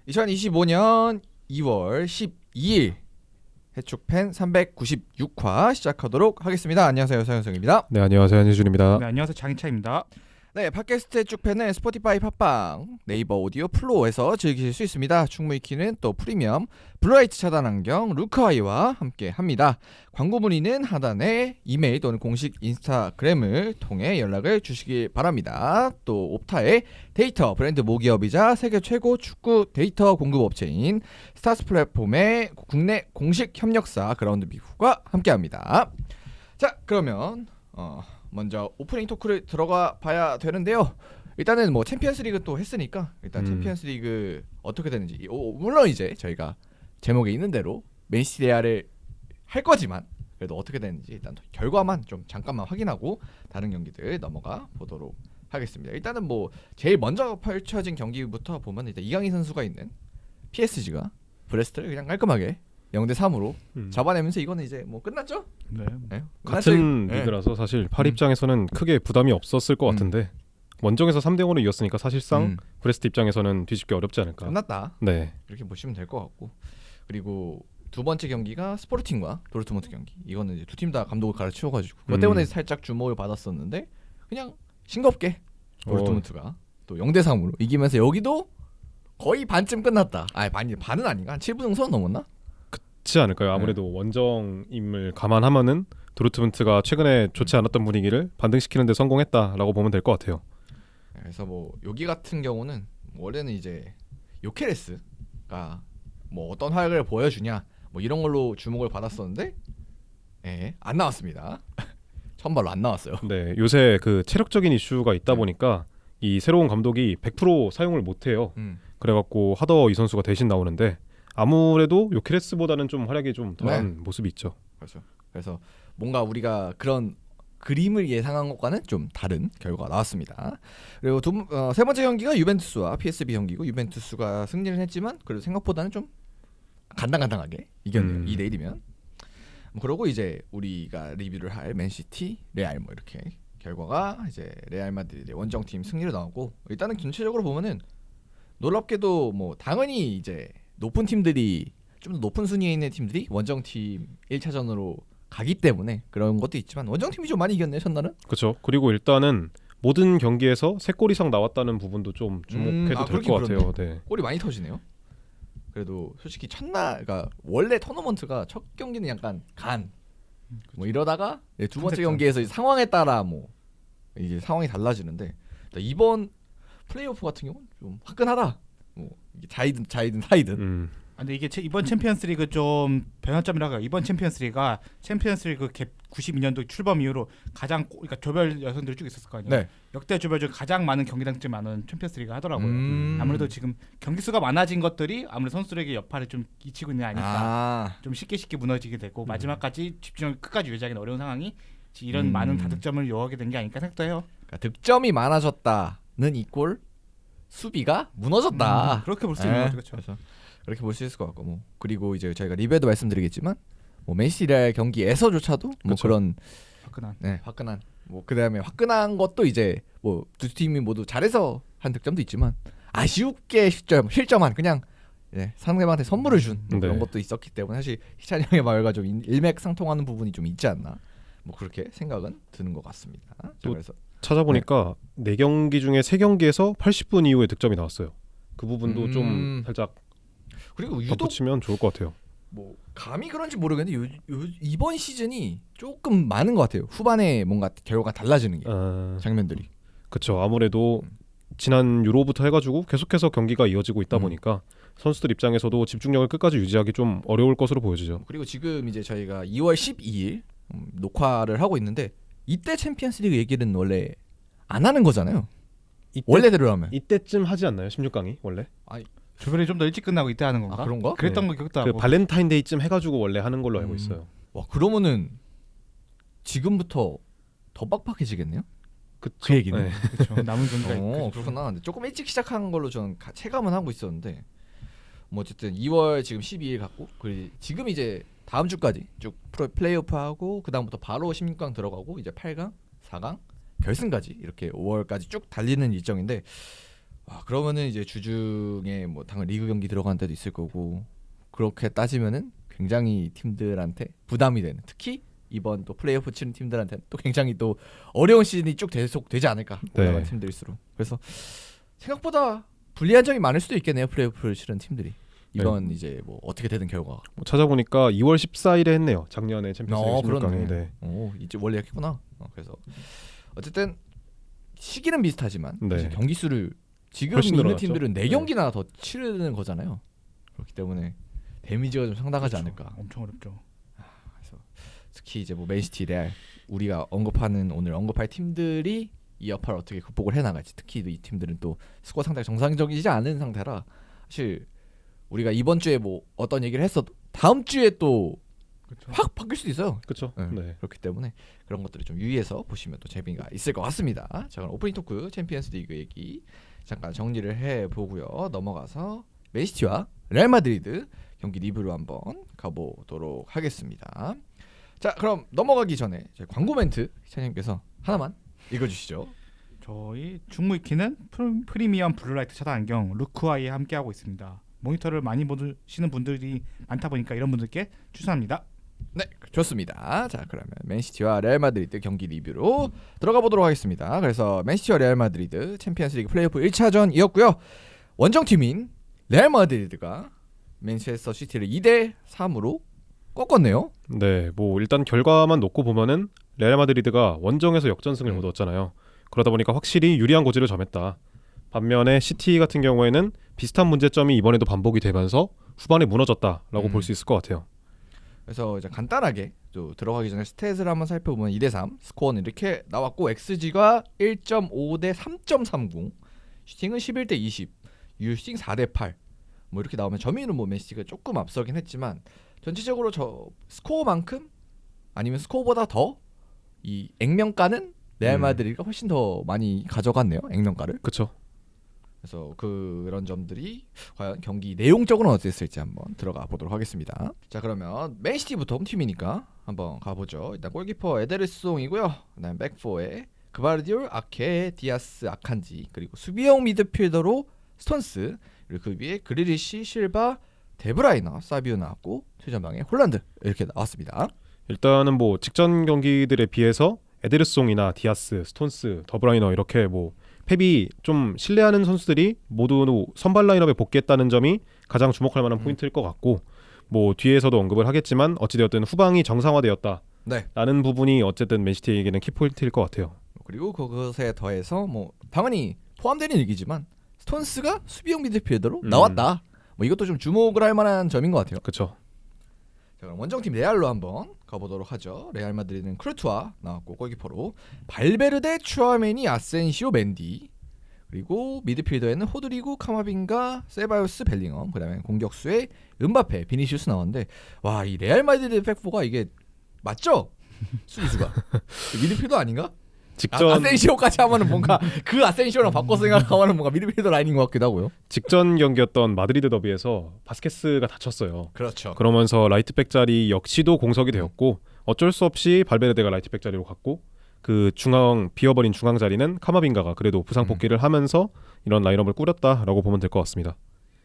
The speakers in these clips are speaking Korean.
2025년 2월 12일 해축팬 396화 시작하도록 하겠습니다. 안녕하세요, 서현성입니다. 네, 안녕하세요, 한희준입니다. 네, 안녕하세요, 장희차입니다. 네, 팟캐스트 해축팬은 스포티파이, 팟빵, 네이버 오디오 플로어에서 즐기실 수 있습니다. 충무이키는 또 프리미엄, 블루라이트 차단 안경, 루크아이와 함께 합니다. 광고 문의는 하단에 이메일 또는 공식 인스타그램을 통해 연락을 주시기 바랍니다. 또 옵타의 데이터 브랜드 모기업이자 세계 최고 축구 데이터 공급업체인 스타스 플랫폼의 국내 공식 협력사 그라운드비프와 함께합니다. 자, 그러면 먼저 오프닝 토크를 들어가 봐야 되는데요. 일단은 뭐 챔피언스리그 또 했으니까 일단 챔피언스리그 어떻게 되는지 물론 이제 저희가 제목에 있는 대로 맨시티 레알을 할 거지만 그래도 어떻게 되는지 일단 결과만 좀 잠깐만 확인하고 다른 경기들 넘어가 보도록 하겠습니다. 일단은 뭐 제일 먼저 펼쳐진 경기부터 보면 일단 이강인 선수가 있는 PSG가 브레스트를 그냥 깔끔하게 0대3으로 잡아내면서 이거는 이제 뭐 끝났죠? 네. 네, 같은 리그라서 사실 팔 입장에서는 크게 부담이 없었을 것 같은데 원정에서 3대0으로 이겼으니까 사실상 브레스트 입장에서는 뒤집기 어렵지 않을까. 끝났다. 네. 이렇게 보시면 될 것 같고, 그리고 두 번째 경기가 스포르팅과 도르트문트 경기. 이거는 이제 두 팀 다 감독을 갈아치워가지고 그것 때문에 살짝 주목을 받았었는데 그냥 싱겁게 도르트문트가 또 0대3으로 이기면서 여기도 거의 반쯤 끝났다. 반은 아닌가? 한 7분 정도 넘었나? 그렇지 않을까요? 아무래도 원정임을 감안하면은 도르트문트가 최근에 좋지 않았던 분위기를 반등시키는 데 성공했다라고 보면 될 것 같아요. 그래서 뭐 여기 같은 경우는 원래는 이제 요케레스가 뭐 어떤 활약을 보여주냐 뭐 이런 걸로 주목을 받았었는데 안 나왔습니다. 선발로 안 나왔어요. 네, 요새 그 체력적인 이슈가 있다 보니까 이 새로운 감독이 100% 사용을 못해요. 그래갖고 하더 이 선수가 대신 나오는데 아무래도 요케레스보다는 좀 활약이 좀 덜한 모습이 있죠. 그렇죠. 그래서 뭔가 우리가 그런 그림을 예상한 것과는 좀 다른 결과가 나왔습니다. 그리고 세 번째 경기가 유벤투스와 PSV 경기고 유벤투스가 승리를 했지만 그래도 생각보다는 좀 간당간당하게 이겼네요. 2대1이면. 그러고 이제 우리가 리뷰를 할 맨시티, 레알 뭐 이렇게 결과가 이제 레알 마드리드의 원정팀 승리로 나오고 일단은 전체적으로 보면은 놀랍게도 뭐 당연히 이제 높은 팀들이 좀 더 높은 순위에 있는 팀들이 원정팀 1차전으로 가기 때문에 그런 것도 있지만 원정팀이 좀 많이 이겼네요, 첫날은. 그렇죠. 그리고 일단은 모든 경기에서 3골 이상 나왔다는 부분도 좀 주목해도 될 것 같아요. 네. 골이 많이 터지네요. 그래도 솔직히 첫날, 그러니까 원래 토너먼트가 첫 경기는 약간 뭐 이러다가 두 번째 경기에서 상황에 따라 뭐 이제 상황이 달라지는데 이번 플레이오프 같은 경우는 좀 화끈하다. 뭐 이게 자이든 사이든. 근데 이게 이번 챔피언스리그 좀 변환점이라고. 이번 챔피언스리그가 챔피언스리그 갭 92년도 출범 이후로 가장 그러니까 조별 예선들이 쭉 있었을 거 아니에요. 네. 역대 조별 중 가장 많은 경기당점이 많은 챔피언스리그 하더라고요. 아무래도 지금 경기 수가 많아진 것들이 아무래도 선수들에게 여파를 좀 끼치고 있는 게 아닐까. 좀 쉽게 무너지게 되고 마지막까지 집중을 끝까지 유지하기는 어려운 상황이 이런 많은 다득점을 요하게 된 게 아닐까 생각도 해요. 그러니까 득점이 많아졌다는 이꼴 수비가 무너졌다. 그렇게 볼 수 있는 거죠. 그렇죠. 그래서 그렇게 볼 수 있을 것 같고 뭐 그리고 이제 저희가 리뷰에도 말씀드리겠지만 뭐 맨시티의 경기에서조차도 뭐 그쵸. 그런 화끈한 뭐 그다음에 화끈한 것도 이제 뭐 두 팀이 모두 잘해서 한 득점도 있지만 아쉽게 실점한 그냥 상대방한테 선물을 준 그런 것도 있었기 때문에 사실 희찬이 형의 말과 좀 일맥상통하는 부분이 좀 있지 않나 뭐 그렇게 생각은 드는 것 같습니다. 그래서 찾아보니까 4경기 중에 3경기에서 80분 이후에 득점이 나왔어요. 그 부분도 좀 살짝 그리고 유독 덧붙이면 좋을 것 같아요. 뭐 감이 그런지 모르겠는데 이번 시즌이 조금 많은 것 같아요. 후반에 뭔가 결과가 달라지는 게 장면들이. 그렇죠. 아무래도 지난 유로부터 해가지고 계속해서 경기가 이어지고 있다 보니까 선수들 입장에서도 집중력을 끝까지 유지하기 좀 어려울 것으로 보여지죠. 그리고 지금 이제 저희가 2월 12일 녹화를 하고 있는데 이때 챔피언스리그 얘기는 원래 안 하는 거잖아요. 원래대로라면 이때쯤 하지 않나요? 16강이 원래? 조별이 좀 더 일찍 끝나고 이때 하는 건가? 그런가? 그랬던 거 기억도 그 하고. 발렌타인데이쯤 해가지고 원래 하는 걸로 알고 있어요. 와, 그러면은 지금부터 더 빡빡해지겠네요? 그 얘기는. 네. 그렇죠. 남은 경기가 그렇구나. 근데 조금 일찍 시작한 걸로 저는 체감은 하고 있었는데 뭐 어쨌든 2월 지금 12일 갔고 그리고 지금 이제 다음 주까지 쭉 플레이오프 하고 그 다음부터 바로 16강 들어가고 이제 8강, 4강, 결승까지 이렇게 5월까지 쭉 달리는 일정인데 와, 그러면은 이제 주중에 뭐 당연 리그 경기 들어간 데도 있을 거고 그렇게 따지면은 굉장히 팀들한테 부담이 되는 특히 이번 또 플레이오프 치는 팀들한테는 또 굉장히 또 어려운 시즌이 쭉 계속 되지 않을까 올라간 팀들일수록 그래서 생각보다 불리한 점이 많을 수도 있겠네요 플레이오프를 치른 팀들이 이번 이제 뭐 어떻게 되든 결과가 뭐 찾아보니까 2월 14일에 했네요. 작년에 챔피언스 리그 16강에. 네. 이제 원래 했구나. 그래서 어쨌든 시기는 비슷하지만 네. 이제 경기 수를 지금 훨씬 있는 늘어났죠. 팀들은 4경기나 더 치르는 거잖아요. 그렇기 때문에 데미지가 좀 상당하지 그렇죠. 않을까. 엄청 어렵죠. 그래서 특히 이제 뭐 맨시티, 레알 우리가 오늘 언급할 팀들이 이 여파를 어떻게 극복을 해나갈지 특히 이 팀들은 또 스코어 상당히 정상적이지 않은 상태라 사실 우리가 이번 주에 뭐 어떤 얘기를 했어도 다음 주에 또 확 바뀔 수도 있어요. 그렇죠. 네. 네. 그렇기 때문에 그런 것들을 좀 유의해서 보시면 또 재미가 있을 것 같습니다. 자, 그럼 오프닝 토크 챔피언스 리그 얘기 잠깐 정리를 해보고요. 넘어가서 맨시티와 레알 마드리드 경기 리뷰로 한번 가보도록 하겠습니다. 자, 그럼 넘어가기 전에 광고 멘트 차장님께서 하나만 읽어주시죠. 저희 중무이키는 프리미엄 블루라이트 차단 안경 루크아이에 함께하고 있습니다. 모니터를 많이 보시는 분들이 많다 보니까 이런 분들께 추천합니다. 네, 좋습니다. 자, 그러면 맨시티와 레알 마드리드 경기 리뷰로 들어가 보도록 하겠습니다. 그래서 맨시티와 레알 마드리드 챔피언스리그 플레이오프 1차전이었고요. 원정팀인 레알 마드리드가 맨체스터 시티를 2대3으로 꺾었네요. 네, 뭐 일단 결과만 놓고 보면은 레알 마드리드가 원정에서 역전승을 거두었잖아요. 그러다 보니까 확실히 유리한 고지를 점했다. 반면에 시티 같은 경우에는 비슷한 문제점이 이번에도 반복이 되면서 후반에 무너졌다라고 볼 수 있을 것 같아요. 그래서 이제 간단하게 또 들어가기 전에 스탯을 한번 살펴보면 2대3 스코어는 이렇게 나왔고 XG가 1.5대 3.30 슈팅은 11대 20 유효슈팅 4대 8 뭐 이렇게 나오면 점유율은 뭐 맨시티가 조금 앞서긴 했지만 전체적으로 저 스코어만큼 아니면 스코어보다 더 이 액면가는 레알 마드리드가 훨씬 더 많이 가져갔네요. 액면가를. 그렇죠. 그래서 그런 점들이 과연 경기 내용적으로는 어땠을지 한번 들어가 보도록 하겠습니다. 자, 그러면 맨시티부터 홈팀이니까 한번 가보죠. 일단 골키퍼 에데르송이고요. 그다음 백포에 그바르디올, 아케, 디아스, 아칸지 그리고 수비형 미드필더로 스톤스 그리고 그 위에 그리리시, 실바, 데브라이너, 사비오 나왔고 최전방에 홀란드 이렇게 나왔습니다. 일단은 뭐 직전 경기들에 비해서 에데르송이나 디아스, 스톤스, 더브라이너 이렇게 뭐 펩이 좀 신뢰하는 선수들이 모두 선발 라인업에 복귀했다는 점이 가장 주목할 만한 포인트일 것 같고 뭐 뒤에서도 언급을 하겠지만 어찌되었든 후방이 정상화되었다. 네. 라는 부분이 어쨌든 맨시티에게는 키포인트일 것 같아요. 그리고 그것에 더해서 뭐 당연히 포함되는 얘기지만 스톤스가 수비형 미드필더로 나왔다. 뭐 이것도 좀 주목을 할 만한 점인 것 같아요. 그렇죠. 자, 그럼 원정팀 레알로 한번 가보도록 하죠. 레알 마드리드는 크루투아 나왔고 골키퍼로 발베르데, 추아메니, 아센시오, 맨디 그리고 미드필더에는 호드리구, 카마빈가, 세바요스, 벨링엄 그다음에 공격수에 음바페, 비니시우스 나왔는데 와, 이 레알 마드리드 백포가 이게 맞죠? 수비수가 미드필더 아닌가? 직전 아센시오까지 하면은 뭔가 그 아센시오랑 바꿔서 생각하면은 뭔가 미드필더 라인인 것 같기도 하고요. 직전 경기였던 마드리드 더비에서 바스케스가 다쳤어요. 그렇죠. 그러면서 라이트백 자리 역시도 공석이 되었고 어쩔 수 없이 발베르데가 라이트백 자리로 갔고 그 중앙 비어버린 중앙 자리는 카마빈가가 그래도 부상 복귀를 하면서 이런 라인업을 꾸렸다라고 보면 될 것 같습니다.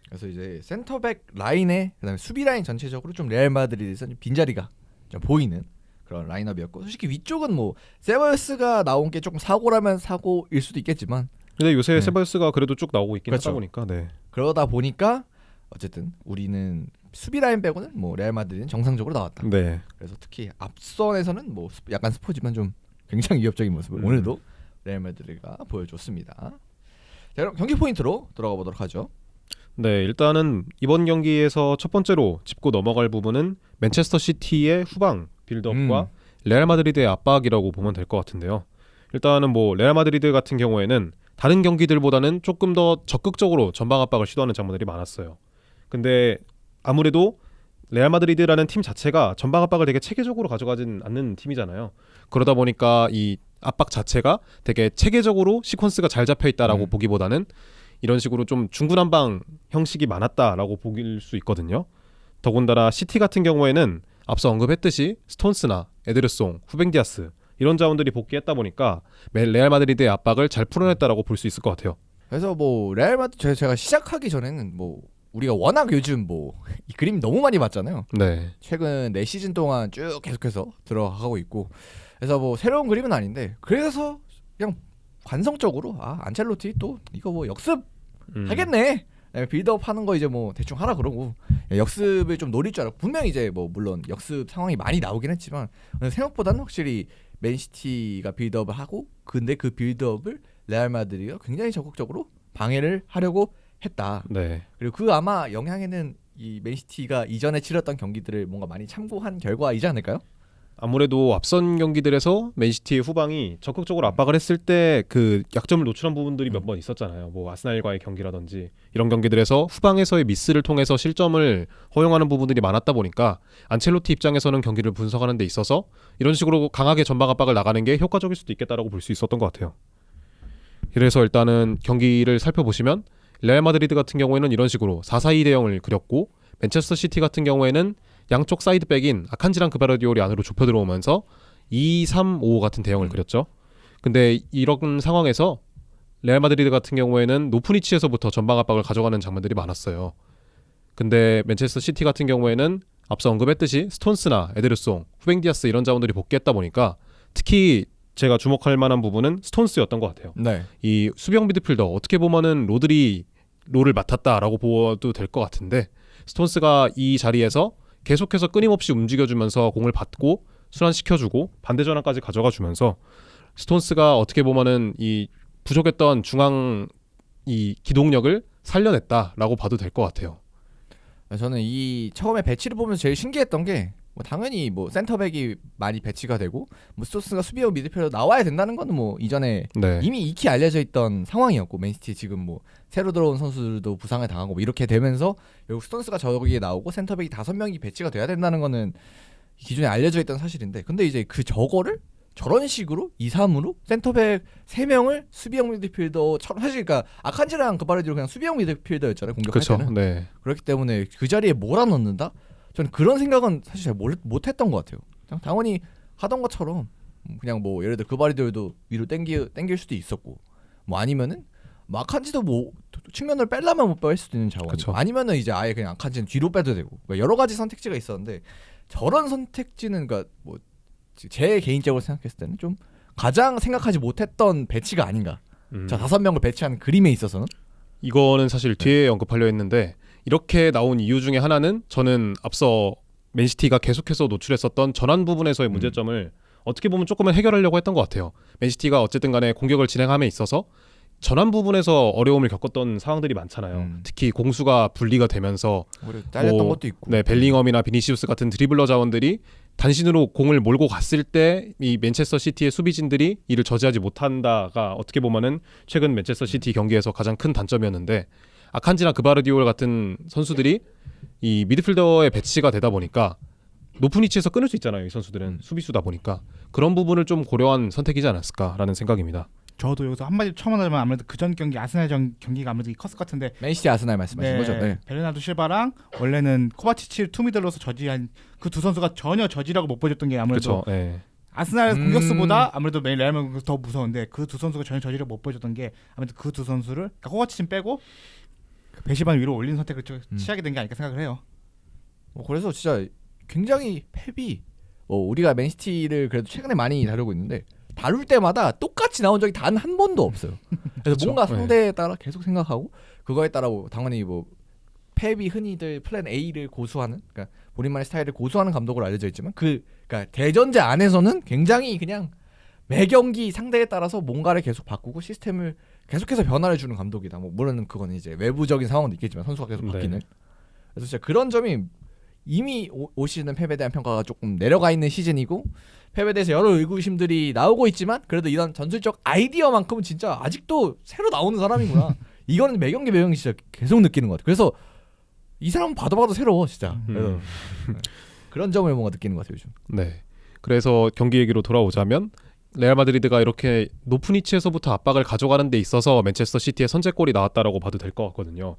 그래서 이제 센터백 라인에 그다음에 수비 라인 전체적으로 좀 레알 마드리드에서 좀 빈자리가 좀 보이는 그런 라인업이었고 솔직히 위쪽은 뭐 세바요스가 나온 게 조금 사고라면 사고일 수도 있겠지만 근데 요새 세바요스가 그래도 쭉 나오고 있긴 그렇죠. 하다 보니까 네. 그러다 보니까 어쨌든 우리는 수비 라인 빼고는 뭐 레알 마드리드는 정상적으로 나왔다. 네. 그래서 특히 앞선에서는 뭐 약간 스포지만 좀 굉장히 위협적인 모습을 오늘도 레알 마드리드가 보여줬습니다. 자, 그럼 경기 포인트로 들어가 보도록 하죠. 네, 일단은 이번 경기에서 첫 번째로 짚고 넘어갈 부분은 맨체스터 시티의 후방 빌드업과 레알 마드리드의 압박이라고 보면 될 것 같은데요. 일단은 뭐 레알 마드리드 같은 경우에는 다른 경기들보다는 조금 더 적극적으로 전방 압박을 시도하는 장면들이 많았어요. 근데 아무래도 레알 마드리드라는 팀 자체가 전방 압박을 되게 체계적으로 가져가진 않는 팀이잖아요. 그러다 보니까 이 압박 자체가 되게 체계적으로 시퀀스가 잘 잡혀 있다라고 보기보다는 이런 식으로 좀 중구난방 형식이 많았다라고 보길 수 있거든요. 더군다나 시티 같은 경우에는 앞서 언급했듯이 스톤스나 에드르송, 후뱅 디아스 이런 자원들이 복귀했다 보니까 레알 마드리드의 압박을 잘 풀어냈다라고 볼 수 있을 것 같아요. 그래서 뭐 레알 마드리드 제가 시작하기 전에는 뭐 우리가 워낙 요즘 뭐 이 그림 너무 많이 봤잖아요. 네. 최근 4시즌 동안 쭉 계속해서 들어가고 있고 그래서 뭐 새로운 그림은 아닌데 그래서 그냥 관성적으로 안첼로티 또 이거 뭐 역습 하겠네. 빌드업 하는 거 이제 뭐 대충 하라 그러고 역습을 좀 노릴 줄 알았고 분명히 이제 뭐 물론 역습 상황이 많이 나오긴 했지만 생각보다는 확실히 맨시티가 빌드업을 하고 근데 그 빌드업을 레알 마드리드가 굉장히 적극적으로 방해를 하려고 했다. 네. 그리고 그 아마 영향에는 이 맨시티가 이전에 치렀던 경기들을 뭔가 많이 참고한 결과이지 않을까요? 아무래도 앞선 경기들에서 맨시티의 후방이 적극적으로 압박을 했을 때 그 약점을 노출한 부분들이 몇 번 있었잖아요. 뭐 아스날과의 경기라든지 이런 경기들에서 후방에서의 미스를 통해서 실점을 허용하는 부분들이 많았다 보니까 안첼로티 입장에서는 경기를 분석하는 데 있어서 이런 식으로 강하게 전방 압박을 나가는 게 효과적일 수도 있겠다라고 볼 수 있었던 것 같아요. 그래서 일단은 경기를 살펴보시면 레알 마드리드 같은 경우에는 이런 식으로 4-4-2 대형을 그렸고 맨체스터 시티 같은 경우에는 양쪽 사이드백인 아칸지랑 그바르디올이 안으로 좁혀 들어오면서 2-3-5 같은 대형을 그렸죠. 근데 이런 상황에서 레알 마드리드 같은 경우에는 높은 위치에서부터 전방 압박을 가져가는 장면들이 많았어요. 근데 맨체스터 시티 같은 경우에는 앞서 언급했듯이 스톤스나 에데르송, 후뱅 디아스 이런 자원들이 복귀했다 보니까 특히 제가 주목할 만한 부분은 스톤스였던 것 같아요. 네. 이 수비형 미드필더 어떻게 보면은 로드리 롤을 맡았다라고 보아도 될 것 같은데 스톤스가 이 자리에서 계속해서 끊임없이 움직여주면서 공을 받고 순환시켜주고 반대 전환까지 가져가주면서 스톤스가 어떻게 보면은 이 부족했던 중앙 이 기동력을 살려냈다라고 봐도 될 것 같아요. 저는 이 처음에 배치를 보면서 제일 신기했던 게 뭐 당연히 뭐 센터백이 많이 배치가 되고 뭐 스톤스가 수비형 미드필더 나와야 된다는 거는 뭐 이전에 네. 이미 익히 알려져 있던 상황이었고 맨시티 지금 뭐 새로 들어온 선수들도 부상을 당하고 뭐 이렇게 되면서 결국 스톤스가 저기에 나오고 센터백이 5명이 배치가 돼야 된다는 거는 기존에 알려져 있던 사실인데 근데 이제 그 저거를 저런 식으로 2-3으로 센터백 3명을 수비형 미드필더처럼 사실 그러니까 아칸지랑 그바르디올 그냥 수비형 미드필더였잖아요 공격할 그렇죠. 때는 네. 그렇기 때문에 그 자리에 몰아넣는다? 저는 그런 생각은 사실 잘 못했던 것 같아요. 그냥 당연히 하던 것처럼 그냥 뭐 예를 들어 그바리돌도 위로 땡길 수도 있었고 뭐 아니면은 뭐 아칸지도 뭐 측면을 뺄라면 못 뺄 수도 있는 자원이고 그쵸. 아니면은 이제 아예 그냥 아칸지는 뒤로 빼도 되고 그러니까 여러 가지 선택지가 있었는데 저런 선택지는 그러니까 뭐 제 개인적으로 생각했을 때는 좀 가장 생각하지 못했던 배치가 아닌가. 자 5명을 배치한 그림에 있어서는 이거는 사실 뒤에 언급하려 했는데 이렇게 나온 이유 중에 하나는 저는 앞서 맨시티가 계속해서 노출했었던 전환 부분에서의 문제점을 어떻게 보면 조금은 해결하려고 했던 것 같아요. 맨시티가 어쨌든 간에 공격을 진행함에 있어서 전환 부분에서 어려움을 겪었던 상황들이 많잖아요. 특히 공수가 분리가 되면서 잘렸던 것도 있고 네, 벨링엄이나 비니시우스 같은 드리블러 자원들이 단신으로 공을 몰고 갔을 때 이 맨체스터 시티의 수비진들이 이를 저지하지 못한다가 어떻게 보면은 최근 맨체스터 시티 경기에서 가장 큰 단점이었는데 아칸지나 그바르디올 같은 선수들이 이 미드필더에 배치가 되다 보니까 높은 위치에서 끊을 수 있잖아요. 이 선수들은 수비수다 보니까 그런 부분을 좀 고려한 선택이지 않았을까라는 생각입니다. 저도 여기서 한마디 첨언하자면 아무래도 그전 경기 아스날 경기가 아무래도 컸을 것 같은데 맨시티 아스날 말씀하신 거죠? 네. 베르나르도 실바랑 원래는 코바치치를 투미들로서 저지한 그 두 선수가 전혀 저지라고 못 보여줬던 게 아무래도 그렇죠. 네. 아스날 공격수보다 아무래도 레알 마드리드가 더 무서운데 그 두 선수가 전혀 저지를 못 보여줬던 게 아무래도 그 두 선수를 그러니까 코바치치는 빼고 배시반 위로 올리는 선택을 취하게 된 게 아닐까 생각을 해요. 그래서 진짜 굉장히 펩이 우리가 맨시티를 그래도 최근에 많이 다루고 있는데 다룰 때마다 똑같이 나온 적이 단 한 번도 없어요. 그래서 그렇죠. 뭔가 상대에 따라 계속 생각하고 그거에 따라 당연히 뭐 펩이 흔히들 플랜 A를 고수하는 그러니까 본인만의 스타일을 고수하는 감독으로 알려져 있지만 그러니까 대전제 안에서는 굉장히 그냥 매 경기 상대에 따라서 뭔가를 계속 바꾸고 시스템을 계속해서 변화를 주는 감독이다. 뭐 물론 그건 이제 외부적인 상황도 있겠지만 선수가 계속 바뀌는. 그래서 진짜 그런 점이 이미 올 시즌은 펩에 대한 평가가 조금 내려가 있는 시즌이고 펩에 대해서 여러 의구심들이 나오고 있지만 그래도 이런 전술적 아이디어만큼은 진짜 아직도 새로 나오는 사람이구나. 이거는 매 경기 진짜 계속 느끼는 것 같아요. 그래서 이 사람은 봐도 새로워 진짜. 그래서 그런 점을 뭔가 느끼는 것 같아요 요즘. 네. 그래서 경기 얘기로 돌아오자면 레알 마드리드가 이렇게 높은 위치에서부터 압박을 가져가는 데 있어서 맨체스터 시티의 선제골이 나왔다라고 봐도 될 것 같거든요.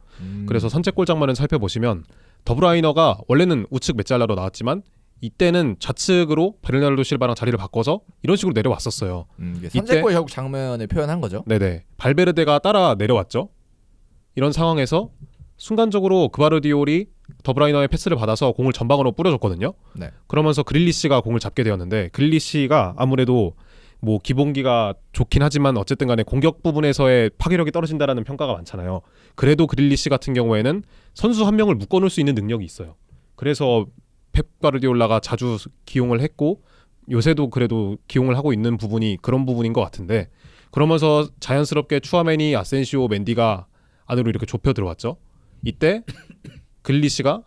그래서 선제골 장면을 살펴보시면 더브라이너가 원래는 우측 메잘라로 나왔지만 이때는 좌측으로 베르나르도 실바랑 자리를 바꿔서 이런 식으로 내려왔었어요. 이게 선제골 결국 장면을 표현한 거죠. 네네. 발베르데가 따라 내려왔죠. 이런 상황에서 순간적으로 그바르디올이 더브라이너의 패스를 받아서 공을 전방으로 뿌려줬거든요. 네. 그러면서 그릴리시가 공을 잡게 되었는데 그릴리시가 아무래도 뭐 기본기가 좋긴 하지만 어쨌든 간에 공격 부분에서의 파괴력이 떨어진다라는 평가가 많잖아요. 그래도 그릴리시 같은 경우에는 선수 한 명을 묶어놓을 수 있는 능력이 있어요. 그래서 펩 가르디올라가 자주 기용을 했고 요새도 그래도 기용을 하고 있는 부분이 그런 부분인 것 같은데 그러면서 자연스럽게 추아메니, 아센시오, 맨디가 안으로 이렇게 좁혀 들어왔죠. 이때 그릴리시가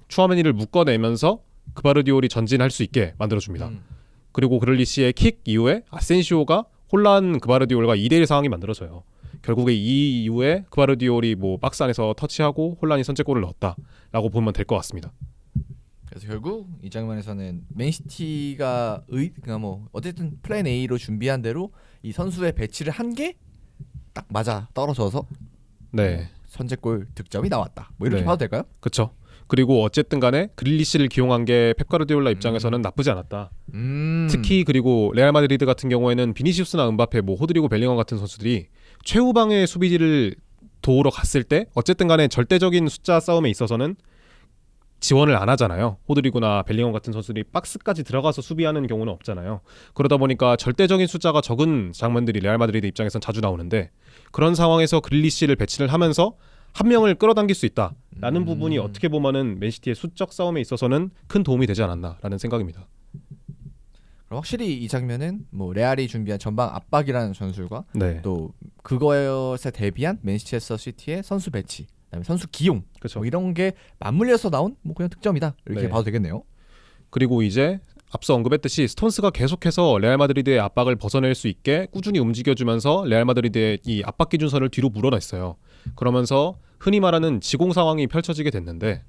추아메니를 묶어내면서 그바르디올이 전진할 수 있게 만들어줍니다. 그리고 그릴리시의 킥 이후에 아센시오가 혼란 그바르디올과 2대1 상황이 만들어져요. 결국에 이 이후에 그바르디올이 뭐 박스 안에서 터치하고 혼란이 선제골을 넣었다라고 보면 될 것 같습니다. 그래서 결국 이 장면에서는 맨시티가 그러니까 뭐 어쨌든 플랜 A로 준비한 대로 이 선수의 배치를 한 게 딱 맞아 떨어져서 네, 선제골 득점이 나왔다. 뭐 이렇게 네. 봐도 될까요? 그렇죠. 그리고 어쨌든 간에 그릴리시를 기용한 게 펩 가르디올라 입장에서는 나쁘지 않았다. 특히 그리고 레알 마드리드 같은 경우에는 비니시우스나 은바페, 뭐 호드리고 벨링엄 같은 선수들이 최후방의 수비지를 도우러 갔을 때 어쨌든 간에 절대적인 숫자 싸움에 있어서는 지원을 안 하잖아요. 호드리고나 벨링엄 같은 선수들이 박스까지 들어가서 수비하는 경우는 없잖아요. 그러다 보니까 절대적인 숫자가 적은 장면들이 레알 마드리드 입장에선 자주 나오는데 그런 상황에서 그릴리시를 배치를 하면서 한 명을 끌어당길 수 있다라는 부분이 어떻게 보면은 맨시티의 수적 싸움에 있어서는 큰 도움이 되지 않았나라는 생각입니다. 그럼 확실히 이 장면은 뭐 레알이 준비한 전방 압박이라는 전술과 네, 또 그것에 대비한 맨체스터 시티의 선수 배치, 그다음에 선수 기용, 그렇죠. 뭐 이런 게 맞물려서 나온 뭐 그냥 득점이다 이렇게 네. 봐도 되겠네요. 그리고 이제 앞서 언급했듯이 스톤스가 계속해서 레알 마드리드의 압박을 벗어낼 수 있게 꾸준히 움직여주면서 레알 마드리드의 이 압박 기준선을 뒤로 물어냈어요. 그러면서 흔히 말하는 지공 상황이 펼쳐지게 됐는데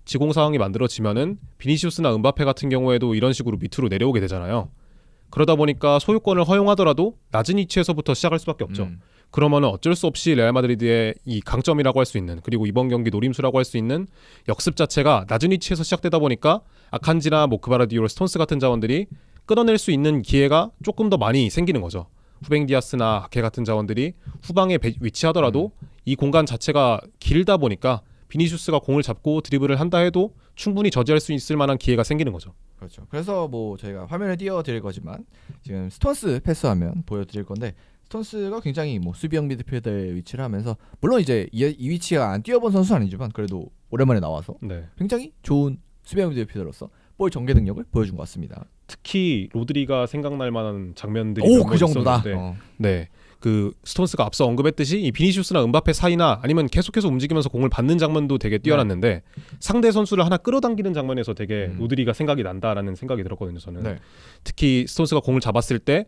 지공 상황이 만들어지면은 비니시우스나 은바페 같은 경우에도 이런 식으로 밑으로 내려오게 되잖아요. 그러다 보니까 소유권을 허용하더라도 낮은 위치에서부터 시작할 수밖에 없죠. 그러면은 어쩔 수 없이 레알 마드리드의 이 강점이라고 할 수 있는 그리고 이번 경기 노림수라고 할 수 있는 역습 자체가 낮은 위치에서 시작되다 보니까 아칸지나 뭐 그바르디올, 스톤스 같은 자원들이 끊어낼 수 있는 기회가 조금 더 많이 생기는 거죠. 후뱅 디아스나 아케 같은 자원들이 후방에 위치하더라도 이 공간 자체가 길다 보니까 비니시우스가 공을 잡고 드리블을 한다 해도 충분히 저지할 수 있을 만한 기회가 생기는 거죠. 그렇죠. 그래서 뭐 저희가 화면을 띄워드릴 거지만 지금 스톤스 패스하면 보여드릴 건데 스톤스가 굉장히 뭐 수비형 미드필더에 위치를 하면서 물론 이제 이 위치가 안 뛰어본 선수는 아니지만 그래도 오랜만에 나와서 네. 굉장히 좋은 수비형 미드필더로서 볼 전개 능력을 보여준 것 같습니다. 특히 로드리가 생각날 만한 장면들이 오, 몇 번 그 정도다. 있었는데 네. 그 스톤스가 앞서 언급했듯이 이 비니시우스나 은바페 사이나 아니면 계속해서 움직이면서 공을 받는 장면도 되게 뛰어났는데 상대 선수를 하나 끌어당기는 장면에서 되게 로드리가 생각이 난다라는 생각이 들었거든요. 저는 네. 특히 스톤스가 공을 잡았을 때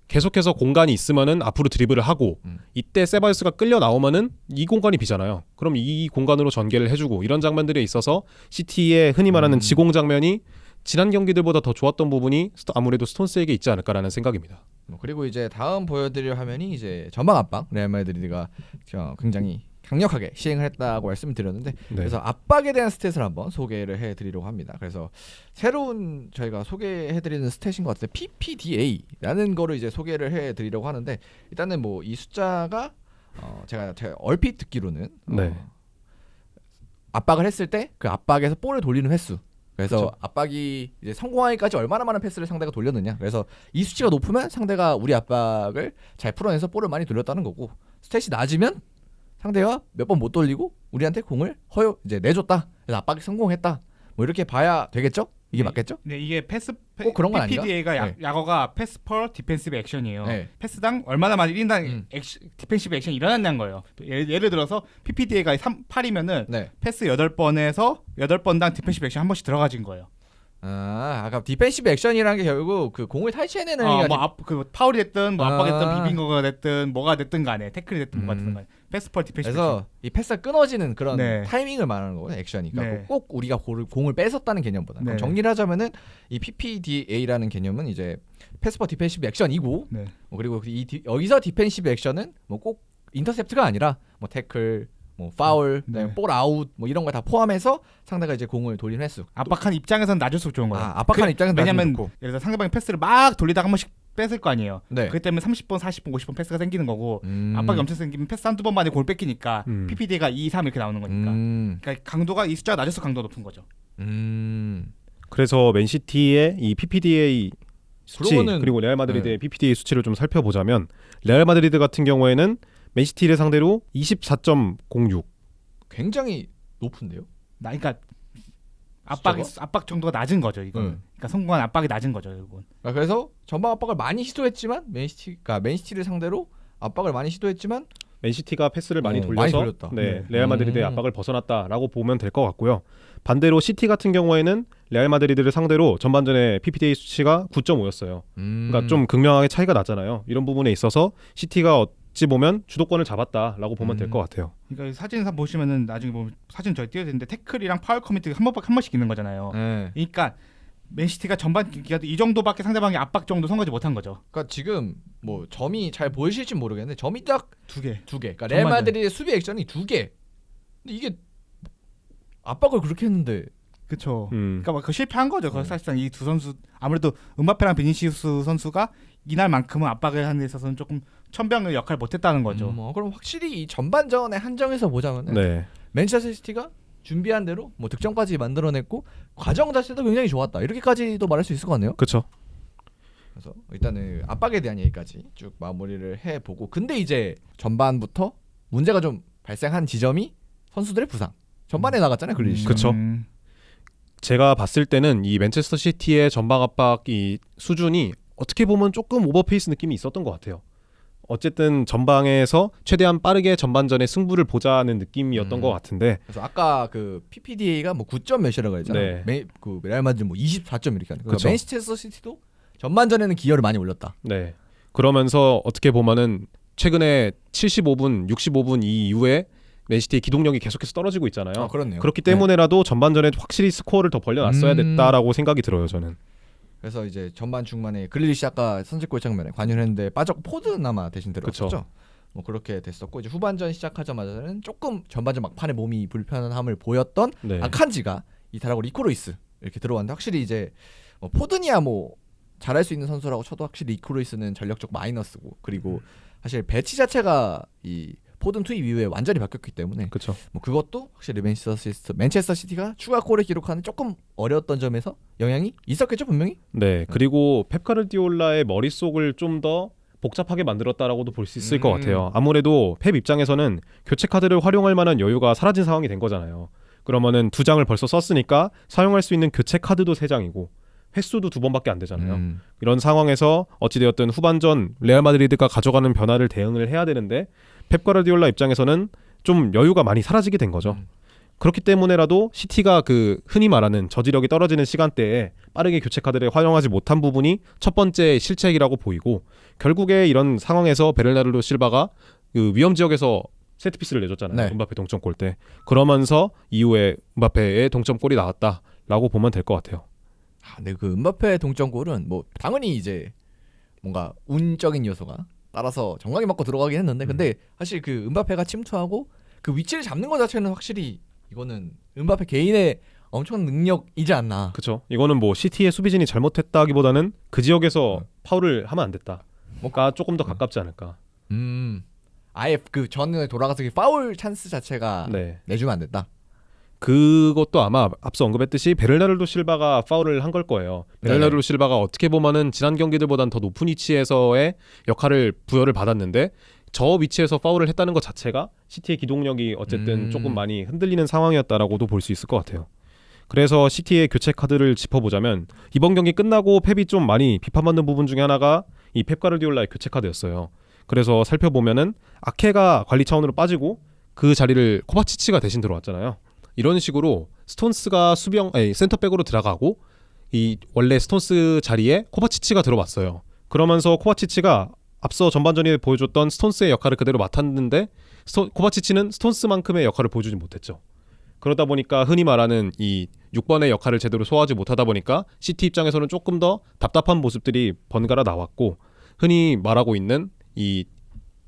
계속해서 공간이 있으면은 앞으로 드리블을 하고 이때 세바요스가 끌려 나오면은 이 공간이 비잖아요. 그럼 이 공간으로 전개를 해주고 이런 장면들에 있어서 시티의 흔히 말하는 지공 장면이 지난 경기들보다 더 좋았던 부분이 아무래도 스톤스에게 있지 않을까라는 생각입니다. 그리고 이제 다음 보여드릴 화면이 이제 전방 압박 레알 마드리드가 굉장히 강력하게 시행을 했다고 말씀을 드렸는데 네. 그래서 압박에 대한 스탯을 한번 소개를 해드리려고 합니다. 그래서 새로운 저희가 소개해드리는 스탯인 것 같은데 PPDA라는 거를 이제 소개를 해드리려고 하는데 일단은 뭐 이 숫자가 제가 얼핏 듣기로는 네. 압박을 했을 때 그 압박에서 볼을 돌리는 횟수 그래서 그쵸. 압박이 이제 성공하기까지 얼마나 많은 패스를 상대가 돌렸느냐 그래서 이 수치가 높으면 상대가 우리 압박을 잘 풀어내서 볼을 많이 돌렸다는 거고 스탯이 낮으면 상대가 몇 번 못 돌리고 우리한테 공을 이제 내줬다. 그래서 압박이 성공했다. 뭐 이렇게 봐야 되겠죠? 이게 맞겠죠? 네, 이게 꼭 그런 건 PPDA가 아닌가? 약어가 패스 퍼 디펜시브 액션이에요. 네. 패스당 얼마나 많이 1인당 디펜시브 액션이 일어났냐는 거예요. 예를 들어서 PPDA가 8이면은 네. 패스 8번에서 8번당 디펜시브 액션 한 번씩 들어가진 거예요. 아까 디펜시브 액션이라는 게 결국 그 공을 탈취해내는 그 파울이 됐든 뭐 압박이 됐든 아. 비빈 거가 됐든 뭐가 됐든 간에 태클이 됐든 뭐가 됐든 간에 패스 퍼 디펜시브 그래서 이 패스가 끊어지는 그런 네. 타이밍을 말하는 거거든요. 액션이. 그러니까 네. 꼭 우리가 공을 뺏었다는 개념보다. 네. 그럼 정리를 하자면은 이 PPDA라는 개념은 이제 패스 퍼 디펜시브 액션이고 네. 그리고 여기서 디펜시브 액션은 뭐 꼭 인터셉트가 아니라 뭐 태클 뭐 파울, 네. 볼 아웃 뭐 이런 거 다 포함해서 상대가 이제 공을 돌린 횟수. 압박한 입장에서는 낮을수록 좋은 거예요. 압박한 입장에서 왜냐면 좋고. 예를 들어 상대방이 패스를 막 돌리다가 한 번씩 뺏을 거 아니에요. 네. 그렇기 때문에 30번, 40번, 50번 패스가 생기는 거고 압박이 음. 엄청 생기면 패스 한두 번 만에 골 뺏기니까 PPD가 2, 3 이렇게 나오는 거니까. 그러니까 강도가 이 숫자가 낮을수록 강도가 높은 거죠. 그래서 맨시티의 이 PPDA 수치 그러고는- 그리고 레알 마드리드의 PPDA 수치를 좀 살펴보자면 레알 마드리드 같은 경우에는 맨시티를 상대로 24.06. 굉장히 높은데요. 그러니까 압박 정도가 낮은 거죠, 이거는. 그러니까 성공한 압박이 낮은 거죠, 이건. 그래서 전방 압박을 많이 시도했지만 맨시티를 상대로 압박을 많이 시도했지만 맨시티가 패스를 많이 많이 돌려서 돌렸다. 네, 레알 마드리드의 압박을 벗어났다라고 보면 될 것 같고요. 반대로 시티 같은 경우에는 레알 마드리드를 상대로 전반전에 PPDA 수치가 9.5였어요. 그러니까 좀 극명하게 차이가 나잖아요. 이런 부분에 있어서 시티가 어찌 보면 주도권을 잡았다라고 보면 될 것 같아요. 그러니까 사진 보시면은 나중에 보면 사진 저희 띄워야 되는데 태클이랑 파울 커미트가 한 번씩 있는 거잖아요. 네. 그러니까 맨시티가 전반 기간 이 정도밖에 상대방이 압박 정도 성공하지 못한 거죠. 그러니까 지금 뭐 점이 잘 보이실지 모르겠는데 점이 딱 두 개. 그러니까 레알 마드리드의 수비 액션이 2개. 근데 이게 압박을 그렇게 했는데 그렇죠. 그러니까 그 실패한 거죠. 사실상 이 두 선수 아무래도 음바페랑 비니시우스 선수가 이날만큼은 압박을 하는 데 있어서는 조금 천병의 역할을 못했다는 거죠. 그럼 확실히 이 전반전에 한정해서 보자면 네. 맨체스터 시티가 준비한 대로 뭐 득점까지 만들어냈고 과정 자체도 굉장히 좋았다. 이렇게까지도 말할 수 있을 것 같네요. 그렇죠. 그래서 일단은 압박에 대한 얘기까지 쭉 마무리를 해보고 근데 이제 전반부터 문제가 좀 발생한 지점이 선수들의 부상. 전반에 나갔잖아요, 글리시. 그쵸. 제가 봤을 때는 이 맨체스터 시티의 전방 압박 이 수준이 어떻게 보면 조금 오버페이스 느낌이 있었던 것 같아요. 어쨌든 전방에서 최대한 빠르게 전반전의 승부를 보자는 느낌이었던 것 같은데. 그래서 아까 그 PPDA가 뭐 9점 몇이라고 했잖아요. 네. 그 레알 마드리드 뭐 24점 이렇게 하는. 그쵸. 맨체스터 시티도 전반전에는 기여를 많이 올렸다. 네. 그러면서 어떻게 보면은 최근에 75분, 65분 이후에 맨시티의 기동력이 계속해서 떨어지고 있잖아요. 그렇네요. 그렇기 때문에라도 전반전에 확실히 스코어를 더 벌려놨어야 됐다라고 생각이 들어요, 저는. 그래서 이제 전반 중반에 글리시 아까 선제골 장면에 관여했는데 빠졌고 포드나마 대신 들어갔죠. 뭐 그렇게 됐었고 이제 후반전 시작하자마자는 조금 전반전 막판에 몸이 불편함을 보였던 네. 아칸지가 이탈하고 리코로이스 이렇게 들어왔는데 확실히 이제 뭐 포드니야 뭐 잘할 수 있는 선수라고 쳐도 확실히 리코로이스는 전력적 마이너스고 그리고 사실 배치 자체가 이 포든 투입 이후에 완전히 바뀌었기 때문에 그렇죠. 뭐 그것도 확실히 맨체스터 시티가 추가골을 기록하는 조금 어려웠던 점에서 영향이 있었겠죠 분명히. 네. 그리고 펩 가르디올라의 머릿속을 좀 더 복잡하게 만들었다라고도 볼 수 있을 것 같아요. 아무래도 펩 입장에서는 교체 카드를 활용할 만한 여유가 사라진 상황이 된 거잖아요. 그러면은 2장을 벌써 썼으니까 사용할 수 있는 교체 카드도 3장이고 횟수도 2번밖에 안 되잖아요. 이런 상황에서 어찌되었든 후반전 레알 마드리드가 가져가는 변화를 대응을 해야 되는데 펩 가르디올라 입장에서는 좀 여유가 많이 사라지게 된 거죠. 그렇기 때문에라도 시티가 그 흔히 말하는 저지력이 떨어지는 시간대에 빠르게 교체 카드를 활용하지 못한 부분이 첫 번째 실책이라고 보이고 결국에 이런 상황에서 베르나르도 실바가 그 위험 지역에서 세트피스를 내줬잖아요. 네. 음바페 동점골 때. 그러면서 이후에 음바페의 동점골이 나왔다라고 보면 될 것 같아요. 근데 그 음바페 동점골은 뭐 당연히 이제 뭔가 운적인 요소가 따라서 정강이 맞고 들어가긴 했는데 근데 사실 그 음바페가 침투하고 그 위치를 잡는 것 자체는 확실히 이거는 음바페 개인의 엄청난 능력이지 않나. 그렇죠. 이거는 뭐 시티의 수비진이 잘못했다기보다는 그 지역에서 파울을 하면 안 됐다. 뭔가 조금 더 가깝지 않을까. 아예 그 전에 돌아가서 그 파울 찬스 자체가 네. 내주면 안 됐다. 그것도 아마 앞서 언급했듯이 베르나르도 실바가 파울을 한 걸 거예요. 베르나르도 실바가 어떻게 보면은 지난 경기들보다는 더 높은 위치에서의 역할을 부여를 받았는데 저 위치에서 파울을 했다는 것 자체가 시티의 기동력이 어쨌든 조금 많이 흔들리는 상황이었다라고도 볼 수 있을 것 같아요. 그래서 시티의 교체 카드를 짚어보자면 이번 경기 끝나고 펩이 좀 많이 비판받는 부분 중에 하나가 이 펩 가르디올라의 교체 카드였어요. 그래서 살펴보면은 아케가 관리 차원으로 빠지고 그 자리를 코바치치가 대신 들어왔잖아요. 이런 식으로 스톤스가 센터백으로 들어가고 이 원래 스톤스 자리에 코바치치가 들어왔어요. 그러면서 코바치치가 앞서 전반전에 보여줬던 스톤스의 역할을 그대로 맡았는데 코바치치는 스톤스만큼의 역할을 보여주지 못했죠. 그러다 보니까 흔히 말하는 이 6번의 역할을 제대로 소화하지 못하다 보니까 시티 입장에서는 조금 더 답답한 모습들이 번갈아 나왔고 흔히 말하고 있는 이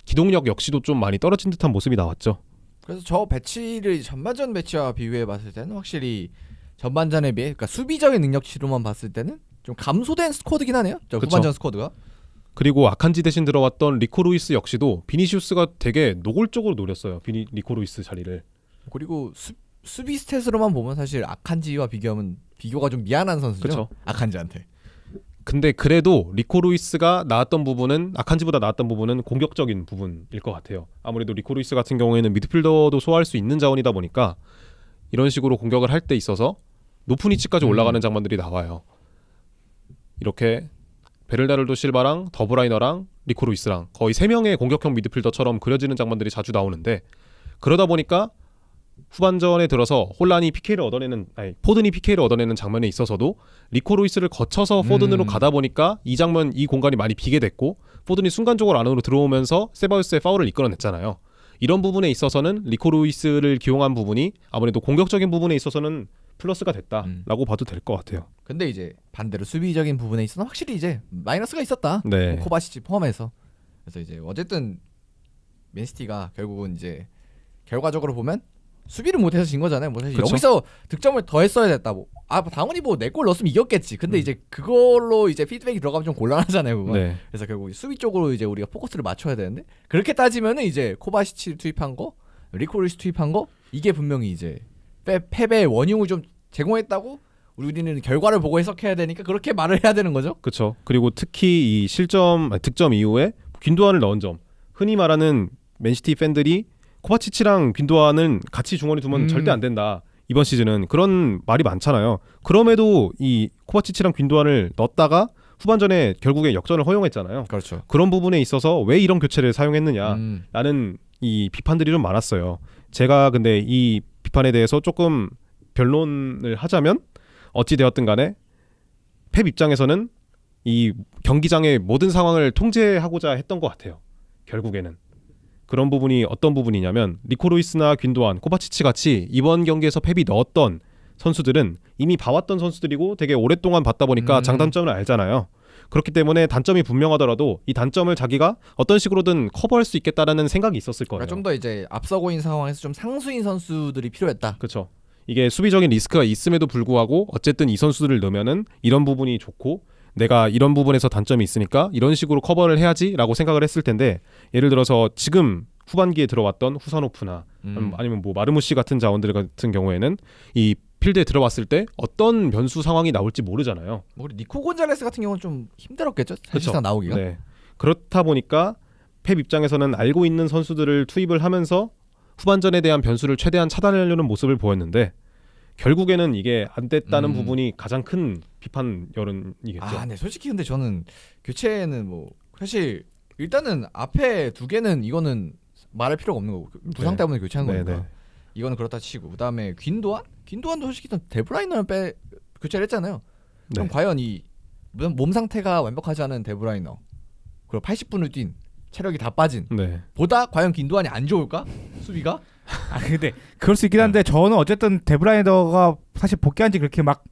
기동력 역시도 좀 많이 떨어진 듯한 모습이 나왔죠. 그래서 저 배치를 전반전 배치와 비교해 봤을 때는 확실히 전반전에 비해 그러니까 수비적인 능력치로만 봤을 때는 좀 감소된 스쿼드긴 하네요. 저 그쵸. 후반전 스쿼드가. 그리고 아칸지 대신 들어왔던 리코 루이스 역시도 비니시우스가 되게 노골적으로 노렸어요. 리코 루이스 자리를. 그리고 수비 스탯으로만 보면 사실 아칸지와 비교하면 비교가 좀 미안한 선수죠. 그쵸. 아칸지한테. 근데 그래도 리코 루이스가 나왔던 부분은 아칸지보다 나왔던 부분은 공격적인 부분일 것 같아요. 아무래도 리코 루이스 같은 경우에는 미드필더도 소화할 수 있는 자원이다 보니까 이런 식으로 공격을 할 때 있어서 높은 위치까지 올라가는 장면들이 나와요. 이렇게 베르나르도 실바랑 더브라이너랑 리코 루이스랑 거의 3명의 공격형 미드필더처럼 그려지는 장면들이 자주 나오는데 그러다 보니까 후반전에 들어서 포든이 PK를 얻어내는 장면에 있어서도 리코 루이스를 거쳐서 포든으로 가다 보니까 이 장면 이 공간이 많이 비게 됐고 포든이 순간적으로 안으로 들어오면서 세바요스의 파울을 이끌어냈잖아요. 이런 부분에 있어서는 리코 루이스를 기용한 부분이 아무래도 공격적인 부분에 있어서는 플러스가 됐다라고 봐도 될 것 같아요. 근데 이제 반대로 수비적인 부분에 있어서는 확실히 이제 마이너스가 있었다. 네. 뭐 코바시치 포함해서. 그래서 이제 어쨌든 맨시티가 결국은 이제 결과적으로 보면 수비를 못해서 진 거잖아요. 뭐 사실 그쵸? 여기서 득점을 더 했어야 됐다. 뭐 당연히 뭐 4골 넣었으면 이겼겠지. 근데 이제 그걸로 이제 피드백이 들어가면 좀 곤란하잖아요. 그건. 네. 그래서 결국 수비 쪽으로 이제 우리가 포커스를 맞춰야 되는데 그렇게 따지면은 이제 코바시치를 투입한 거, 리코 루이스 투입한 거 이게 분명히 이제 패배의 원흉을 좀 제공했다고 우리는 결과를 보고 해석해야 되니까 그렇게 말을 해야 되는 거죠. 그렇죠. 그리고 특히 이 득점 이후에 균도안을 넣은 점, 흔히 말하는 맨시티 팬들이 코바치치랑 균도안은 같이 중원에 두면 절대 안 된다. 이번 시즌은 그런 말이 많잖아요. 그럼에도 이 코바치치랑 균도안을 넣었다가 후반전에 결국에 역전을 허용했잖아요. 그렇죠. 그런 부분에 있어서 왜 이런 교체를 사용했느냐라는 이 비판들이 좀 많았어요. 제가 근데 이 비판에 대해서 조금 변론을 하자면 어찌 되었든 간에 펩 입장에서는 이 경기장의 모든 상황을 통제하고자 했던 것 같아요. 결국에는 그런 부분이 어떤 부분이냐면 리코 루이스나 균도안, 코바치치 같이 이번 경기에서 펩이 넣었던 선수들은 이미 봐왔던 선수들이고 되게 오랫동안 봤다 보니까 장단점을 알잖아요. 그렇기 때문에 단점이 분명하더라도 이 단점을 자기가 어떤 식으로든 커버할 수 있겠다라는 생각이 있었을 거예요. 그러니까 좀 더 이제 앞서고 있는 상황에서 좀 상수인 선수들이 필요했다. 그렇죠. 이게 수비적인 리스크가 있음에도 불구하고 어쨌든 이 선수들을 넣으면은 이런 부분이 좋고 내가 이런 부분에서 단점이 있으니까 이런 식으로 커버를 해야지라고 생각을 했을 텐데 예를 들어서 지금 후반기에 들어왔던 후사노프나 아니면 뭐 마르무시 같은 자원들 같은 경우에는 이 필드에 들어왔을 때 어떤 변수 상황이 나올지 모르잖아요. 뭐 니코 곤잘레스 같은 경우는 좀 힘들었겠죠. 사실상 나오기가. 네. 그렇다 보니까 펩 입장에서는 알고 있는 선수들을 투입을 하면서 후반전에 대한 변수를 최대한 차단하려는 모습을 보였는데 결국에는 이게 안 됐다는 부분이 가장 큰 비판 여론이겠죠. 네, 솔직히 근데 저는 교체는 뭐 사실 일단은 앞에 두 개는 이거는 말할 필요가 없는 거고 부상 네. 때문에 교체하는 네, 거니까 네. 이거는 그렇다 치고 그다음에 균도안도 솔직히 데브라이너는 교체를 했잖아요. 그럼 네. 과연 이 몸 상태가 완벽하지 않은 데브라이너 그리고 80분을 뛴 체력이 다 빠진 네. 보다 과연 균도안이 안 좋을까? 수비가? 근데 그럴 수 있긴 한데 저는 어쨌든 데브라이너가 사실 복귀한 지 그렇게 막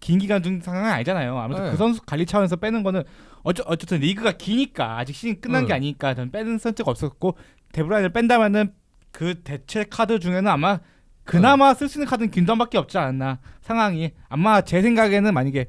긴 기간 중 상황이 아니잖아요. 아무튼 네. 그 선수 관리 차원에서 빼는 거는 어쨌든 리그가 기니까 아직 시즌 끝난 게 아니니까 저는 빼는 선택가 없었고 데브라이너를 뺀다면은 그 대체 카드 중에는 아마 그나마 쓸 수 있는 카드는 균도안밖에 없지 않았나 상황이 아마 제 생각에는 만약에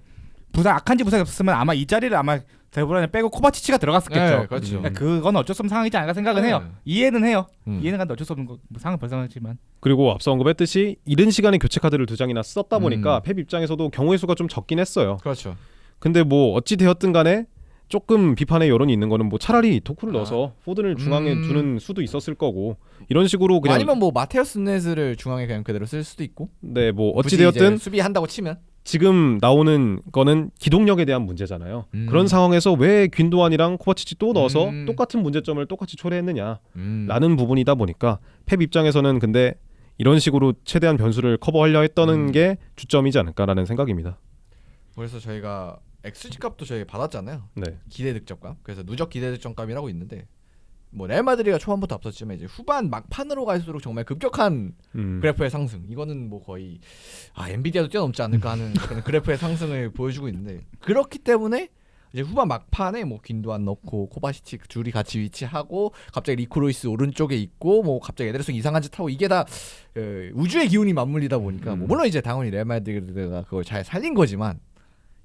아칸지 부상이 없었으면 아마 이 자리를 아마 데브라이너 빼고 코바치치가 들어갔었겠죠. 네, 그렇죠. 그러니까 그건 어쩔 수 없는 상황이지 않을까 생각은 해요. 이해는 해요. 이해는 간데 어쩔 수 없는 거 상황은 벌성하지만. 그리고 앞서 언급했듯이 이른 시간에 교체 카드를 2장이나 썼다 보니까 펩 입장에서도 경우의 수가 좀 적긴 했어요. 그렇죠. 근데 뭐 어찌 되었든 간에 조금 비판의 여론이 있는 거는 뭐 차라리 토크를 넣어서 포든을 중앙에 두는 수도 있었을 거고 이런 식으로 그냥 아니면 뭐 마테우스 누네즈를 중앙에 그냥 그대로 쓸 수도 있고. 네, 뭐 어찌 굳이 되었든 이제 수비한다고 치면 지금 나오는 거는 기동력에 대한 문제잖아요. 그런 상황에서 왜 균도안이랑 코바치치 또 넣어서 똑같은 문제점을 똑같이 초래했느냐라는 부분이다 보니까 펩 입장에서는 근데 이런 식으로 최대한 변수를 커버하려 했다는 게 주점이지 않을까라는 생각입니다. 그래서 저희가 XG 값도 저희 받았잖아요. 네. 기대 득점값. 그래서 누적 기대 득점값이라고 있는데 뭐 레알 마드리드가 초반부터 앞섰지만 이제 후반 막판으로 갈수록 정말 급격한 그래프의 상승. 이거는 뭐 거의 엔비디아도 뛰어넘지 않을까 하는 그런 그래프의 상승을 보여주고 있는데 그렇기 때문에 이제 후반 막판에 뭐 긴도안 넣고 코바시치 둘이 같이 위치하고 갑자기 리코로이스 오른쪽에 있고 뭐 갑자기 에데르송 이상한 짓 하고 이게 다 우주의 기운이 맞물리다 보니까 뭐 물론 이제 당연히 레알 마드리드가 그걸 잘 살린 거지만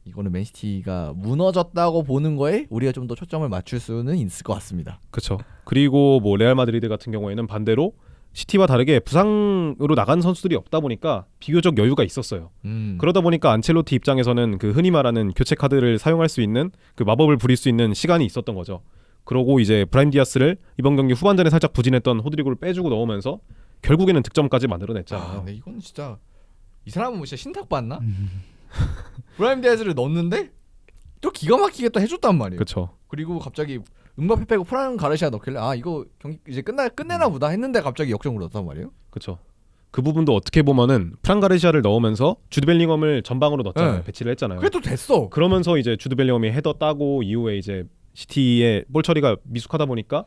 이거는 맨시티가 무너졌다고 보는 거에 우리가 좀 더 초점을 맞출 수는 있을 것 같습니다. 그렇죠. 그리고 뭐 레알 마드리드 같은 경우에는 반대로 시티와 다르게 부상으로 나간 선수들이 없다 보니까 비교적 여유가 있었어요. 그러다 보니까 안첼로티 입장에서는 그 흔히 말하는 교체 카드를 사용할 수 있는 그 마법을 부릴 수 있는 시간이 있었던 거죠. 그러고 이제 브라임 디아스를 이번 경기 후반전에 살짝 부진했던 호드리고를 빼주고 넣으면서 결국에는 득점까지 만들어냈잖아요. 근데 이건 진짜 이 사람은 뭐 진짜 신탁 받나? 브라임 디아즈를 넣었는데 또 기가 막히게 또 해줬단 말이에요. 그렇죠. 그리고 갑자기 음바페 빼고 프란 가르시아 넣길래 이거 경기 이제 끝내나 보다 했는데 갑자기 역전으로 넣었단 말이에요. 그렇죠. 그 부분도 어떻게 보면은 프란 가르시아를 넣으면서 주드 벨링엄을 전방으로 넣었잖아요. 네. 배치를 했잖아요. 그게 또 됐어. 그러면서 이제 주드 벨링엄이 헤더 따고 이후에 이제 시티의 볼 처리가 미숙하다 보니까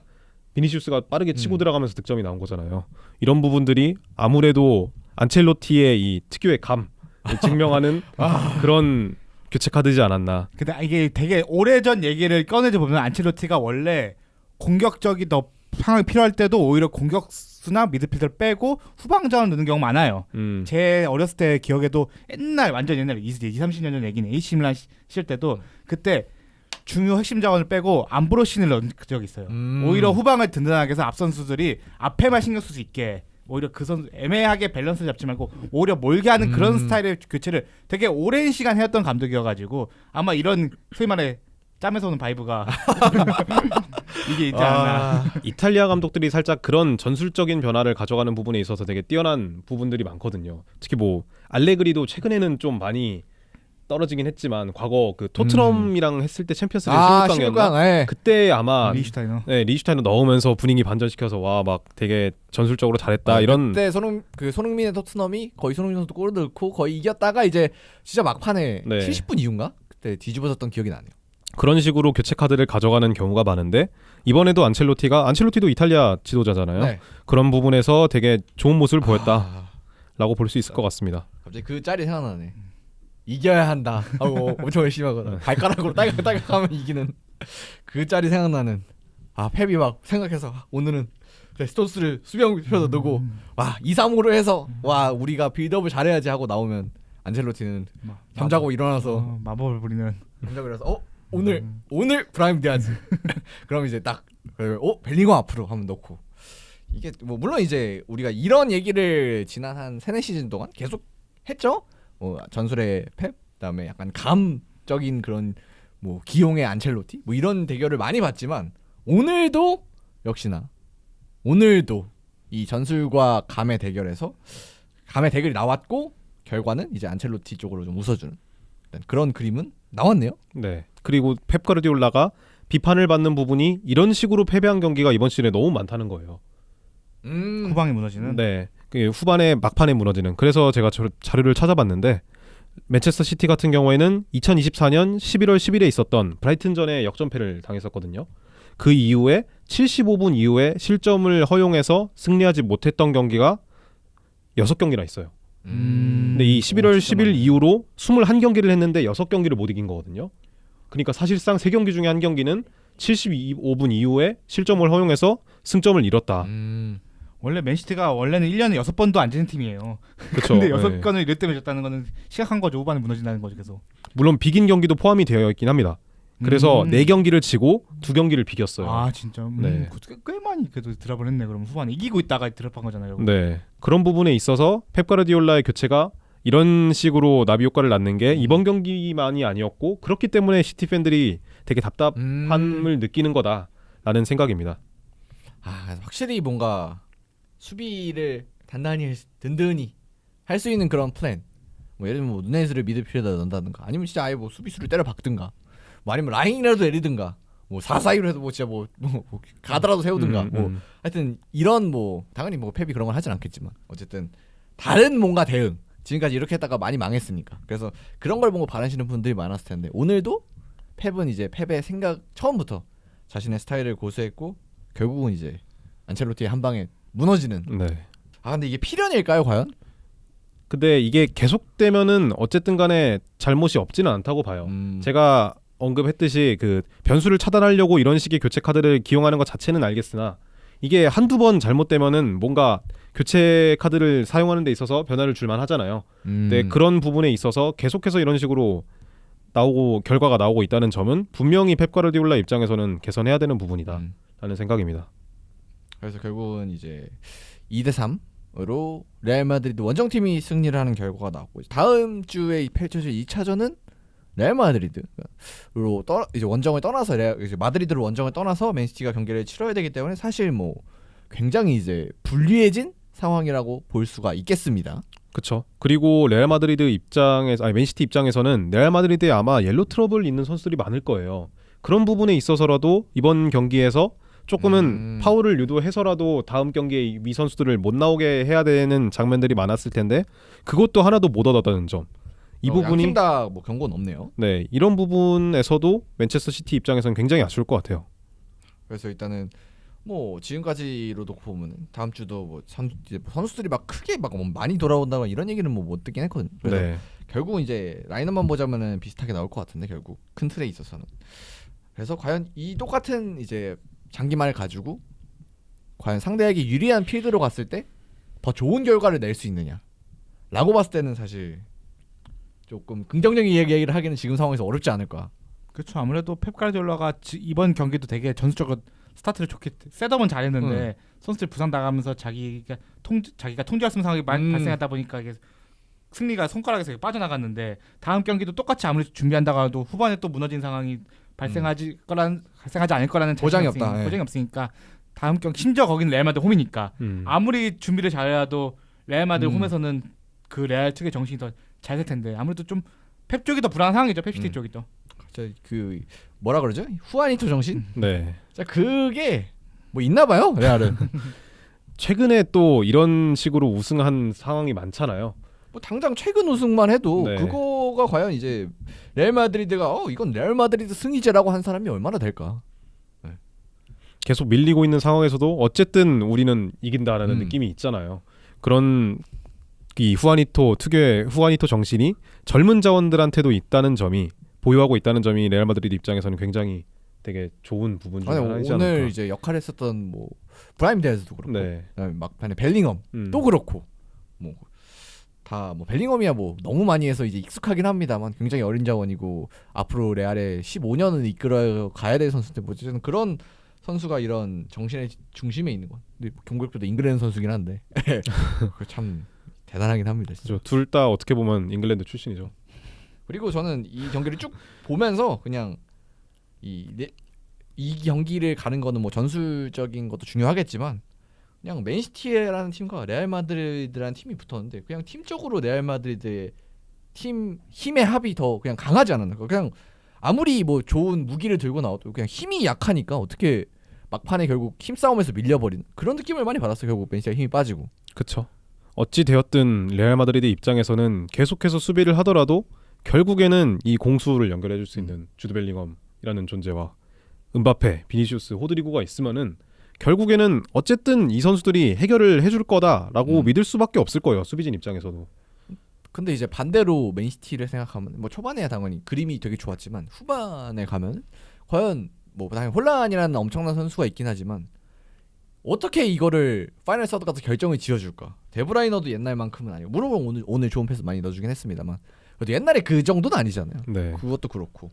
비니시우스가 빠르게 치고 들어가면서 득점이 나온 거잖아요. 이런 부분들이 아무래도 안첼로티의 이 특유의 감을 증명하는 그런 교체 카드지 않았나. 근데 이게 되게 오래전 얘기를 꺼내서 보면 안첼로티가 원래 공격적이 더 상황이 필요할 때도 오히려 공격수나 미드필더를 빼고 후방자원을 넣는 경우가 많아요. 제 어렸을 때 기억에도 완전 옛날에 20-30년 전 얘기는 AC 밀란 시절 때도 그때 중요 핵심 자원을 빼고 암브로신을 넣은 적이 있어요. 오히려 후방을 든든하게 해서 앞 선수들이 앞에만 신경 쓸 수 있게 오히려 그 선수 애매하게 밸런스 잡지 말고 오히려 몰게 하는 그런 스타일의 교체를 되게 오랜 시간 해왔던 감독이어가지고 아마 이런 소위 말해 짬에서 오는 바이브가 이게 있지 않나. 이탈리아 감독들이 살짝 그런 전술적인 변화를 가져가는 부분에 있어서 되게 뛰어난 부분들이 많거든요. 특히 뭐 알레그리도 최근에는 좀 많이 떨어지긴 했지만 과거 그 토트넘이랑 했을 때 챔피언스리그 16강이었나? 그때 아마 리슈타이너 넣으면서 분위기 반전시켜서 와 막 되게 전술적으로 잘했다 이런. 그때 손흥민의 토트넘이 거의 손흥민 선수도 골을 넣고 거의 이겼다가 이제 진짜 막판에 70분 이후인가? 그때 뒤집어졌던 기억이 나네요. 그런 식으로 교체 카드를 가져가는 경우가 많은데 이번에도 안첼로티도 이탈리아 지도자잖아요. 네. 그런 부분에서 되게 좋은 모습을 보였다라고 볼 수 있을 것 같습니다. 갑자기 그 짤이 생각나네. 이겨야 한다 하고 엄청 열심히 하거든. 발가락으로 딸깍딸깍 하면 이기는 그 짤이 생각나는. 펩이 막 생각해서 오늘은 스톤스를 수비형표도 넣고 2-3-5로 해서 우리가 빌드업을 잘해야지 하고 나오면 안첼로티는 잠자고 일어나서 마법을 부리는 잠자고 일어나서 오늘 브라임 디아즈 그럼 이제 딱 벨링엄 앞으로 한번 넣고 이게 뭐 물론 이제 우리가 이런 얘기를 지난 한 3-4시즌 동안 계속 했죠. 전술의 펩, 그다음에 약간 감적인 그런 뭐 기용의 안첼로티, 뭐 이런 대결을 많이 봤지만 오늘도 이 전술과 감의 대결에서 감의 대결이 나왔고 결과는 이제 안첼로티 쪽으로 좀 웃어주는 그런 그림은 나왔네요. 네. 그리고 펩 가르디올라가 비판을 받는 부분이 이런 식으로 패배한 경기가 이번 시즌에 너무 많다는 거예요. 후방에 무너지는. 네. 후반에 막판에 무너지는. 그래서 제가 자료를 찾아봤는데 맨체스터 시티 같은 경우에는 2024년 11월 10일에 있었던 브라이튼전에 역전패를 당했었거든요. 그 이후에 75분 이후에 실점을 허용해서 승리하지 못했던 경기가 6경기나 있어요. 근데 이 11월 10일 이후로 21경기를 했는데 6경기를 못 이긴 거거든요. 그러니까 사실상 3경기 중에 한 경기는 75분 이후에 실점을 허용해서 승점을 잃었다. 원래 맨시티가 원래는 1년에 6번도 안 지는 팀이에요. 그쵸, 근데 6건을 이럴 때문에 졌다는 거는 시작한 거죠. 후반에 무너진다는 거죠. 계속. 물론 비긴 경기도 포함이 되어 있긴 합니다. 그래서 4경기를 지고 2경기를 비겼어요. 진짜? 네. 꽤 많이 그래도 드랍을 했네. 그럼 후반에 이기고 있다가 드랍한 거잖아요. 네. 그런 부분에 있어서 펩 가르디올라의 교체가 이런 식으로 나비 효과를 낳는 게 이번 경기만이 아니었고 그렇기 때문에 시티 팬들이 되게 답답함을 느끼는 거다라는 생각입니다. 확실히 뭔가 수비를 든든히 할 수 있는 그런 플랜. 뭐 예를 들면 누네즈를 미드필더에 넣는다든가 아니면 진짜 아예 뭐 수비수를 때려 박든가 뭐 아니면 라인이라도 내리든가 뭐 4-4-2로 해도 뭐 진짜 뭐 가드라도 세우든가 뭐 하여튼 이런 뭐 당연히 뭐 펩이 그런 걸 하진 않겠지만 어쨌든 다른 뭔가 대응. 지금까지 이렇게 했다가 많이 망했으니까. 그래서 그런 걸 보고 바라시는 분들이 많았을 텐데 오늘도 펩은 이제 펩의 생각 처음부터 자신의 스타일을 고수했고 결국은 이제 안첼로티의 한 방에 무너지는. 네. 근데 이게 필연일까요, 과연? 근데 이게 계속되면은 어쨌든 간에 잘못이 없지는 않다고 봐요. 제가 언급했듯이 그 변수를 차단하려고 이런 식의 교체 카드를 기용하는 것 자체는 알겠으나 이게 한두 번 잘못되면은 뭔가 교체 카드를 사용하는 데 있어서 변화를 줄만 하잖아요. 근데 그런 부분에 있어서 계속해서 이런 식으로 결과가 나오고 있다는 점은 분명히 펩 가르디올라 입장에서는 개선해야 되는 부분이다라는 생각입니다. 그래서 결국은 이제 2대3으로 레알 마드리드 원정팀이 승리를 하는 결과가 나왔고 다음 주에 펼쳐질 2차전은 레알 마드리드로 이제 원정을 떠나서 이제 마드리드로 원정을 떠나서 맨시티가 경기를 치러야 되기 때문에 사실 뭐 굉장히 이제 불리해진 상황이라고 볼 수가 있겠습니다. 그렇죠. 그리고 맨시티 입장에서는 레알 마드리드에 아마 옐로 트러블 있는 선수들이 많을 거예요. 그런 부분에 있어서라도 이번 경기에서 조금은 파울을 유도해서라도 다음 경기에 위 선수들을 못 나오게 해야 되는 장면들이 많았을 텐데 그것도 하나도 못 얻었다는 점. 이 부분이 양팀 다 뭐 경고는 없네요. 네, 이런 부분에서도 맨체스터 시티 입장에서는 굉장히 아쉬울 것 같아요. 그래서 일단은 뭐 지금까지로 놓고 보면 다음 주도 뭐 선수들이 막 크게 막 많이 돌아온다고 이런 얘기는 뭐 못 듣긴 했거든요. 그래서 네. 결국은 이제 라인업만 보자면은 비슷하게 나올 것 같은데 결국 큰 틀에 있어서는. 그래서 과연 이 똑같은 이제 장기만을 가지고 과연 상대에게 유리한 필드로 갔을 때 더 좋은 결과를 낼 수 있느냐라고 봤을 때는 사실 조금 긍정적인 얘기를 하기는 지금 상황에서 어렵지 않을까. 그렇죠. 아무래도 펩 가르디올라가 이번 경기도 되게 전술적으로 스타트를 좋게 셋업은 잘했는데 선수들 부상 당하면서 자기가 통제할 수 있는 상황이 발생하다 보니까 이게 승리가 손가락에서 빠져나갔는데 다음 경기도 똑같이 아무리 준비한다고 해도 후반에 또 무너진 상황이 발생하지 않을 거라는 보장이 없다. 보장이 없으니까 다음 경기 심지어 거기는 레알 마드리드 홈이니까 아무리 준비를 잘해도 레알 마드리드 홈에서는 그 레알 측의 정신이 더 잘 될 텐데 아무래도 좀 펩 쪽이 더 불안한 상황이죠. 펩시티 쪽이 또. 그 뭐라 그러죠? 후아니토 정신? 네. 자 그게 뭐 있나 봐요. 레알은. 최근에 또 이런 식으로 우승한 상황이 많잖아요. 뭐 당장 최근 우승만 해도 네. 그거가 과연 이제 레알 마드리드가 이건 레알 마드리드 승리제라고 한 사람이 얼마나 될까? 계속 밀리고 있는 상황에서도 어쨌든 우리는 이긴다라는 느낌이 있잖아요. 그런 이 후아니토 특유의 후아니토 정신이 젊은 자원들한테도 있다는 점이 보유하고 있다는 점이 레알 마드리드 입장에서는 굉장히 되게 좋은 부분 중에 하나이지 않을까. 오늘 이제 역할을 했었던 뭐 브라임 디아즈도 그렇고, 네. 막판에 벨링엄 또 그렇고, 뭐 다 뭐 벨링엄이야 뭐 너무 많이 해서 이제 익숙하긴 합니다만 굉장히 어린 자원이고 앞으로 레알의 15년을 이끌어 가야 될 선수인데 뭐 어쨌든 그런 선수가 이런 정신의 중심에 있는 건. 근데 경고력도 잉글랜드 선수긴 한데 참 대단하긴 합니다. 둘 다 어떻게 보면 잉글랜드 출신이죠. 그리고 저는 이 경기를 쭉 보면서 그냥 이 경기를 가는 거는 뭐 전술적인 것도 중요하겠지만 그냥 맨시티라는 팀과 레알 마드리드라는 팀이 붙었는데 그냥 팀적으로 레알 마드리드의 팀 힘의 합이 더 그냥 강하지 않았나. 그냥 아무리 뭐 좋은 무기를 들고 나와도 그냥 힘이 약하니까 어떻게 막판에 결국 힘싸움에서 밀려버리는 그런 느낌을 많이 받았어요. 결국 맨시티가 힘이 빠지고. 그렇죠. 어찌 되었든 레알 마드리드 입장에서는 계속해서 수비를 하더라도 결국에는 이 공수를 연결해줄 수 있는 주드 벨링엄이라는 존재와 음바페, 비니시우스, 호드리고가 있으면은 결국에는 어쨌든 이 선수들이 해결을 해줄 거다라고 믿을 수밖에 없을 거예요. 수비진 입장에서도. 근데 이제 반대로 맨시티를 생각하면 뭐 초반에야 당연히 그림이 되게 좋았지만 후반에 가면 과연 뭐 당연히 홀란이라는 엄청난 선수가 있긴 하지만 어떻게 이거를 파이널 서드 가서 결정을 지어줄까? 데브라이너도 옛날만큼은 아니고 물론 오늘 좋은 패스 많이 넣어주긴 했습니다만 그래도 옛날에 그 정도는 아니잖아요. 네. 그것도 그렇고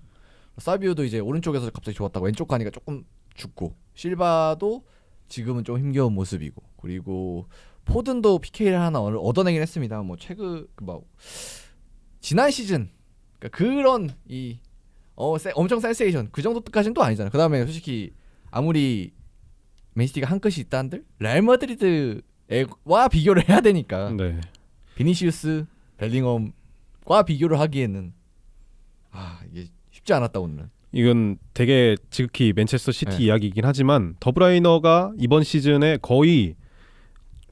사비오도 이제 오른쪽에서 갑자기 좋았다고 왼쪽 가니까 조금 죽고 실바도 지금은 좀 힘겨운 모습이고 그리고 포든도 PK를 하나 얻어내긴 했습니다. 뭐 최근 뭐 지난 시즌 그러니까 그런 이 엄청 센세이션 그 정도까지는 또 아니잖아요. 그 다음에 솔직히 아무리 맨시티가 한 끗이 있다는들 레알 마드리드와 비교를 해야 되니까 네. 비니시우스, 벨링엄과 비교를 하기에는 이게 쉽지 않았다 오늘은. 이건 되게 지극히 맨체스터 시티 네. 이야기이긴 하지만 더브라이너가 이번 시즌에 거의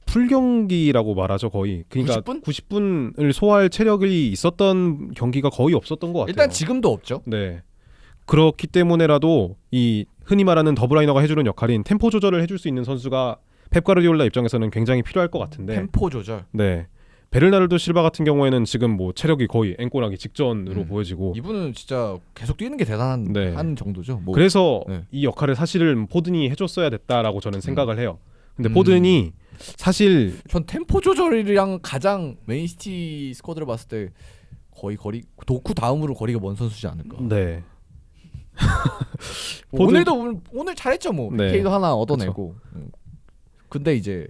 풀경기라고 말하죠. 거의. 그러니까 90분을 소화할 체력이 있었던 경기가 거의 없었던 것 같아요. 일단 지금도 없죠. 네. 그렇기 때문에라도 이 흔히 말하는 더브라이너가 해주는 역할인 템포 조절을 해줄 수 있는 선수가 펩 가르디올라 입장에서는 굉장히 필요할 것 같은데. 템포 조절. 네. 베르나르도 실바 같은 경우에는 지금 뭐 체력이 거의 앵꼬나기 직전으로 보여지고 이분은 진짜 계속 뛰는 게 대단한 네. 한 정도죠. 뭐. 그래서 네. 이 역할을 사실은 포든이 해줬어야 됐다라고 저는 생각을 해요. 근데 포든이 사실 전 템포 조절이랑 가장 맨시티 스쿼드를 봤을 때 거의 거리 도쿠 다음으로 거리가 먼 선수지 않을까. 네. 뭐 오늘도 오늘 잘했죠 뭐. 네. PK도 하나 얻어내고. 근데 이제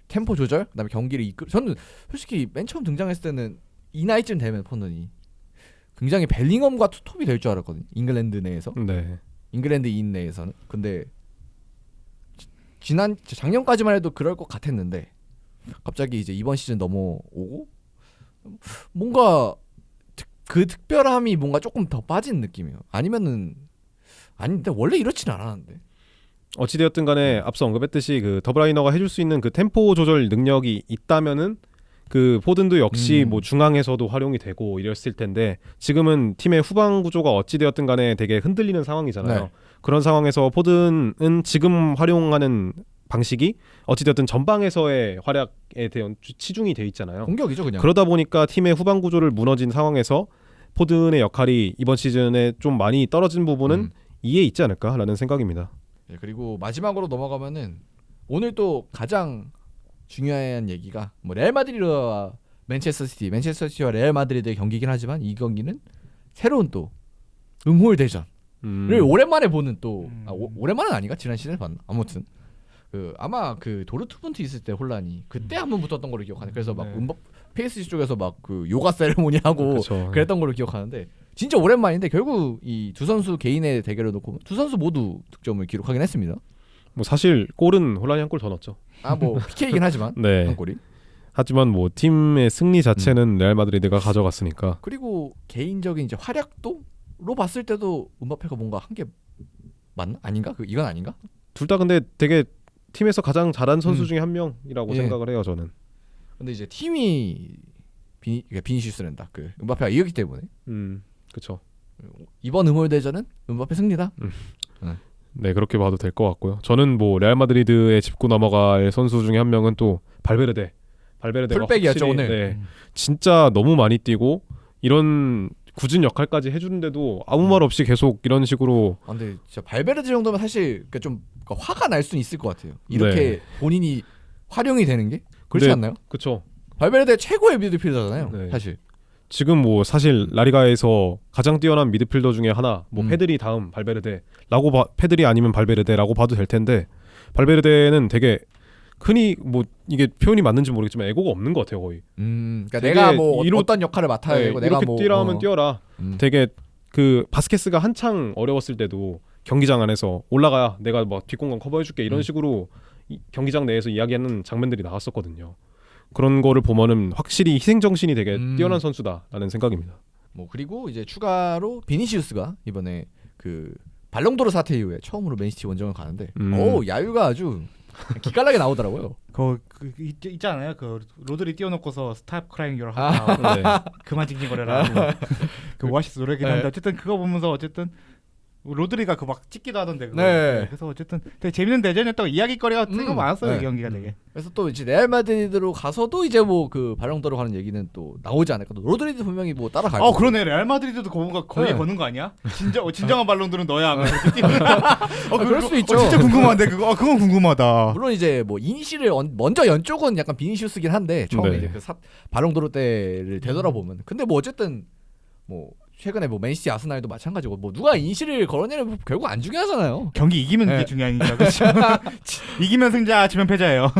템포 조절, 그다음에 경기를 저는 솔직히 맨 처음 등장했을 때는 이 나이쯤 되면 포든이 굉장히 벨링엄과 투톱이 될 줄 알았거든요. 잉글랜드 내에서. 네. 잉글랜드인 내에서는. 근데 작년까지만 해도 그럴 것 같았는데 갑자기 이제 이번 시즌 넘어오고 뭔가 그 특별함이 뭔가 조금 더 빠진 느낌이에요. 아닌데 원래 이렇진 않았는데. 어찌되었든 간에 앞서 언급했듯이 그 더브라이너가 해줄 수 있는 그 템포 조절 능력이 있다면은 그 포든도 역시 뭐 중앙에서도 활용이 되고 이랬을 텐데 지금은 팀의 후방 구조가 어찌되었든 간에 되게 흔들리는 상황이잖아요. 네. 그런 상황에서 포든은 지금 활용하는 방식이 어찌되었든 전방에서의 활약에 대한 치중이 돼 있잖아요. 공격이죠 그냥. 그러다 보니까 팀의 후방 구조를 무너진 상황에서 포든의 역할이 이번 시즌에 좀 많이 떨어진 부분은 이에 있지 않을까라는 생각입니다. 네, 그리고 마지막으로 넘어가면은 오늘 또 가장 중요한 얘기가 뭐 레알 마드리드와 맨체스터 시티와 레알 마드리드의 경기긴 하지만 이 경기는 새로운 또 음홀 대전을 오랜만에 보는 또 오랜만은 아닌가? 지난 시즌에 봤나? 아무튼 아마 그 도르트문트 있을 때 혼란이 그때 한번 붙었던 걸로 기억하네. 그래서 막 PSG 쪽에서 막 그 요가 세레모니 하고 그랬던 걸로 기억하는데 진짜 오랜만인데 결국 이 두 선수 개인의 대결을 놓고 두 선수 모두 득점을 기록하긴 했습니다. 뭐 사실 골은 혼란이 한 골 더 넣었죠. 뭐 PK이긴 하지만 네. 한 골이. 하지만 뭐 팀의 승리 자체는 레알 마드리드가 가져갔으니까. 그리고 개인적인 이제 활약도로 봤을 때도 음바페가 뭔가 한 게 맞나? 아닌가? 이건 아닌가? 둘 다 근데 되게 팀에서 가장 잘한 선수 중에 한 명이라고 예. 생각을 해요 저는. 근데 이제 팀이 비니시우스랜다. 그 음바페가 이겼기 때문에. 그렇죠. 이번 음홀 대전은 음바페 승리다. 네 그렇게 봐도 될 것 같고요. 저는 뭐 레알 마드리드에 짚고 넘어갈 선수 중에 한 명은 또 발베르데가 풀백이었죠 확실히, 오늘. 네, 진짜 너무 많이 뛰고 이런 굳은 역할까지 해주는데도 아무 말 없이 계속 이런 식으로. 근데 진짜 발베르데 정도면 사실 좀 화가 날 수는 있을 것 같아요. 이렇게 네. 본인이 활용이 되는 게 그렇지 않나요? 그렇죠. 발베르데 최고의 미드필더잖아요. 네. 사실. 지금 뭐 사실 라리가에서 가장 뛰어난 미드필더 중에 하나, 뭐 페드리 다음 발베르데라고 페드리 아니면 발베르데라고 봐도 될 텐데 발베르데는 되게 흔히 뭐 이게 표현이 맞는지 모르겠지만 에고가 없는 것 같아요 거의. 그러니까 내가 뭐 어떤 역할을 맡아야 되고 내가 이렇게 뭐 뛰라 하면 뛰어라. 되게 그 바스케스가 한창 어려웠을 때도 경기장 안에서 올라가야 내가 막 뒷공간 커버해줄게 이런 식으로 경기장 내에서 이야기하는 장면들이 나왔었거든요. 그런 거를 보면은 확실히 희생 정신이 되게 뛰어난 선수다라는 생각입니다. 뭐 그리고 이제 추가로 비니시우스가 이번에 그 발롱도르 사태 이후에 처음으로 맨시티 원정을 가는데 야유가 아주 기깔나게 나오더라고요. 있잖아요. 그 로드리 띄워놓고서 스탑 크라잉 유어 하고 그만 찡찡거려라 하고 그 오아시스 노래긴 한데 어쨌든 그거 보면서 어쨌든 로드리가 그 막 찍기도 하던데 그거. 네. 그래서 어쨌든 되게 재밌는 대전이었다고 이야기거리가 되게 많았어요. 이 경기가 되게. 그래서 또 이제 레알 마드리드로 가서도 이제 뭐 그 발롱도르 가는 얘기는 또 나오지 않을까. 로드리도 분명히 뭐 따라갈 거고. 그러네. 레알 마드리드도 거의 거는 거 아니야? 진정한 발롱도르는 너야. 그럴 수도 있죠. 진짜 궁금한데 그거. 그건 궁금하다. 물론 이제 뭐 이니시를 먼저 연쪽은 약간 비니시우스긴 한데 처음에 이제 그 발롱도르 때를 되돌아보면 근데 뭐 어쨌든 뭐 최근에 뭐 맨시티 아스날도 마찬가지고 뭐 누가 인시를 걸어내면 결국 안 중요하잖아요. 경기 이기면 그게 중요하니까. 그렇죠? 이기면 승자, 지면 패자예요.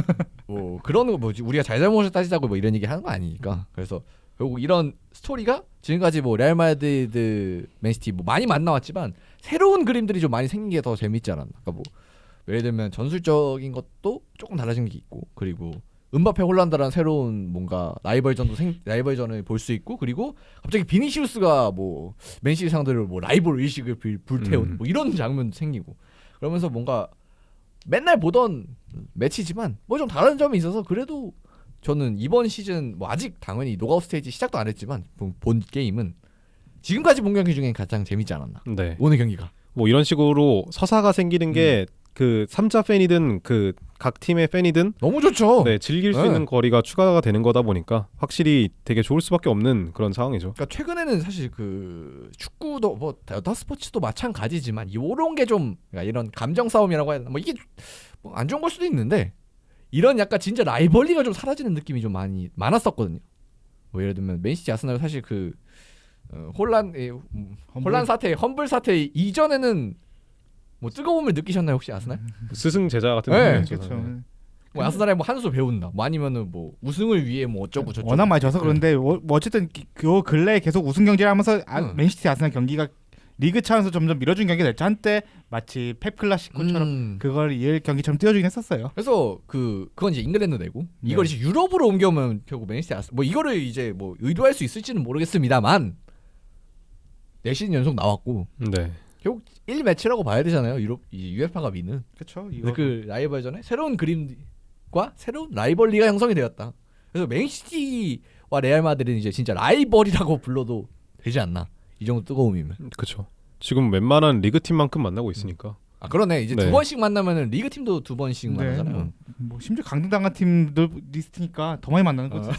뭐 그런 거 뭐지 우리가 잘잘못을 따지자고 뭐 이런 얘기 하는 거 아니니까. 그래서 결국 이런 스토리가 지금까지 뭐 레알 마드리드, 맨시티 뭐 많이 만나왔지만 새로운 그림들이 좀 많이 생긴 게 더 재밌지 않았나. 그러니까 뭐 예를 들면 전술적인 것도 조금 달라진 게 있고 그리고 음바페 홀란드라는 새로운 뭔가 라이벌전을 볼 수 있고 그리고 갑자기 비니시우스가 뭐 맨시티 상대로 뭐 라이벌 의식을 불태운 뭐 이런 장면도 생기고 그러면서 뭔가 맨날 보던 매치지만 뭐 좀 다른 점이 있어서 그래도 저는 이번 시즌 뭐 아직 당연히 노가웃 스테이지 시작도 안 했지만 본 게임은 지금까지 본 경기 중에 가장 재밌지 않았나. 네. 오늘 경기가. 뭐 이런 식으로 서사가 생기는 게 그 3자 팬이든 그 각 팀의 팬이든 너무 좋죠. 네, 즐길 수 네. 있는 거리가 추가가 되는 거다 보니까 확실히 되게 좋을 수밖에 없는 그런 상황이죠. 그러니까 최근에는 사실 그 축구도 뭐 여타 스포츠도 마찬가지지만 이런 게 좀 그러니까 이런 감정 싸움이라고 해야 되나 뭐 이게 뭐 안 좋은 걸 수도 있는데 이런 약간 진짜 라이벌리가 좀 사라지는 느낌이 좀 많았었거든요. 뭐 예를 들면 맨시티 아스날 사실 그 혼란 사태 험블 사태 이전에는 뭐 뜨거움을 느끼셨나요 혹시 아스날? 스승 제자 같은 네, 느낌이죠. 그렇죠. 뭐 아스날에 뭐 한 수 배운다. 뭐 아니면은 뭐 우승을 위해 뭐 어쩌고 저쩌고. 워낙 많이 져서 그런데 뭐 어쨌든 그 근래에 계속 우승 경기를 하면서 맨시티 아스날 경기가 리그 차원에서 점점 밀어준 경기가 됐죠. 한때 마치 펩 클라시코처럼 그걸 이을 경기처럼 뛰어주긴 했었어요. 그래서 그건 이제 잉글랜드 내고 이걸 이제 유럽으로 옮겨오면 결국 맨시티 아스날 뭐 이거를 이제 뭐 의도할 수 있을지는 모르겠습니다만 4시즌 연속 나왔고 네. 결국 1매치라고 봐야 되잖아요. 이 UEFA가 미는. 그렇죠. 그 라이벌전에 새로운 그림과 새로운 라이벌리가 형성이 되었다. 그래서 맨시티와 레알 마드리드는 이제 진짜 라이벌이라고 불러도 되지 않나. 이 정도 뜨거움이면. 그렇죠. 지금 웬만한 리그 팀만큼 만나고 있으니까. 아 그러네. 이제 네. 2번씩 만나면은 리그 팀도 2번씩 만나잖아요. 뭐 심지어 강등당한 팀들 리스트니까 더 많이 만나는 거죠.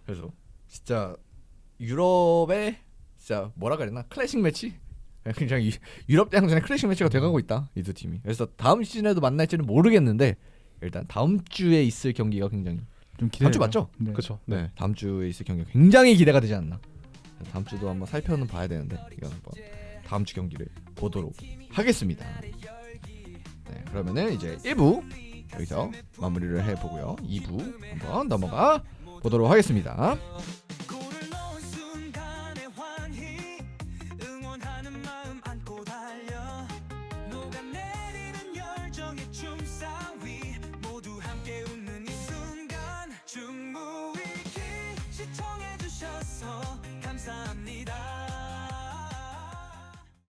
그래서 진짜 유럽의 진짜 뭐라 그랬나 클래식 매치. 굉장히 유럽 대항전의 클래식 매치가 돼가고 있다 이 두 팀이. 그래서 다음 시즌에도 만날지는 모르겠는데 일단 다음 주에 있을 경기가 굉장히 좀 다음 주 맞죠? 네. 그렇죠. 네. 다음 주에 있을 경기가 굉장히 기대가 되지 않나. 다음 주도 한번 살펴는 봐야 되는데 이건 한번 다음 주 경기를 보도록 하겠습니다. 네, 그러면은 이제 1부 여기서 마무리를 해보고요. 2부 한번 넘어가 보도록 하겠습니다.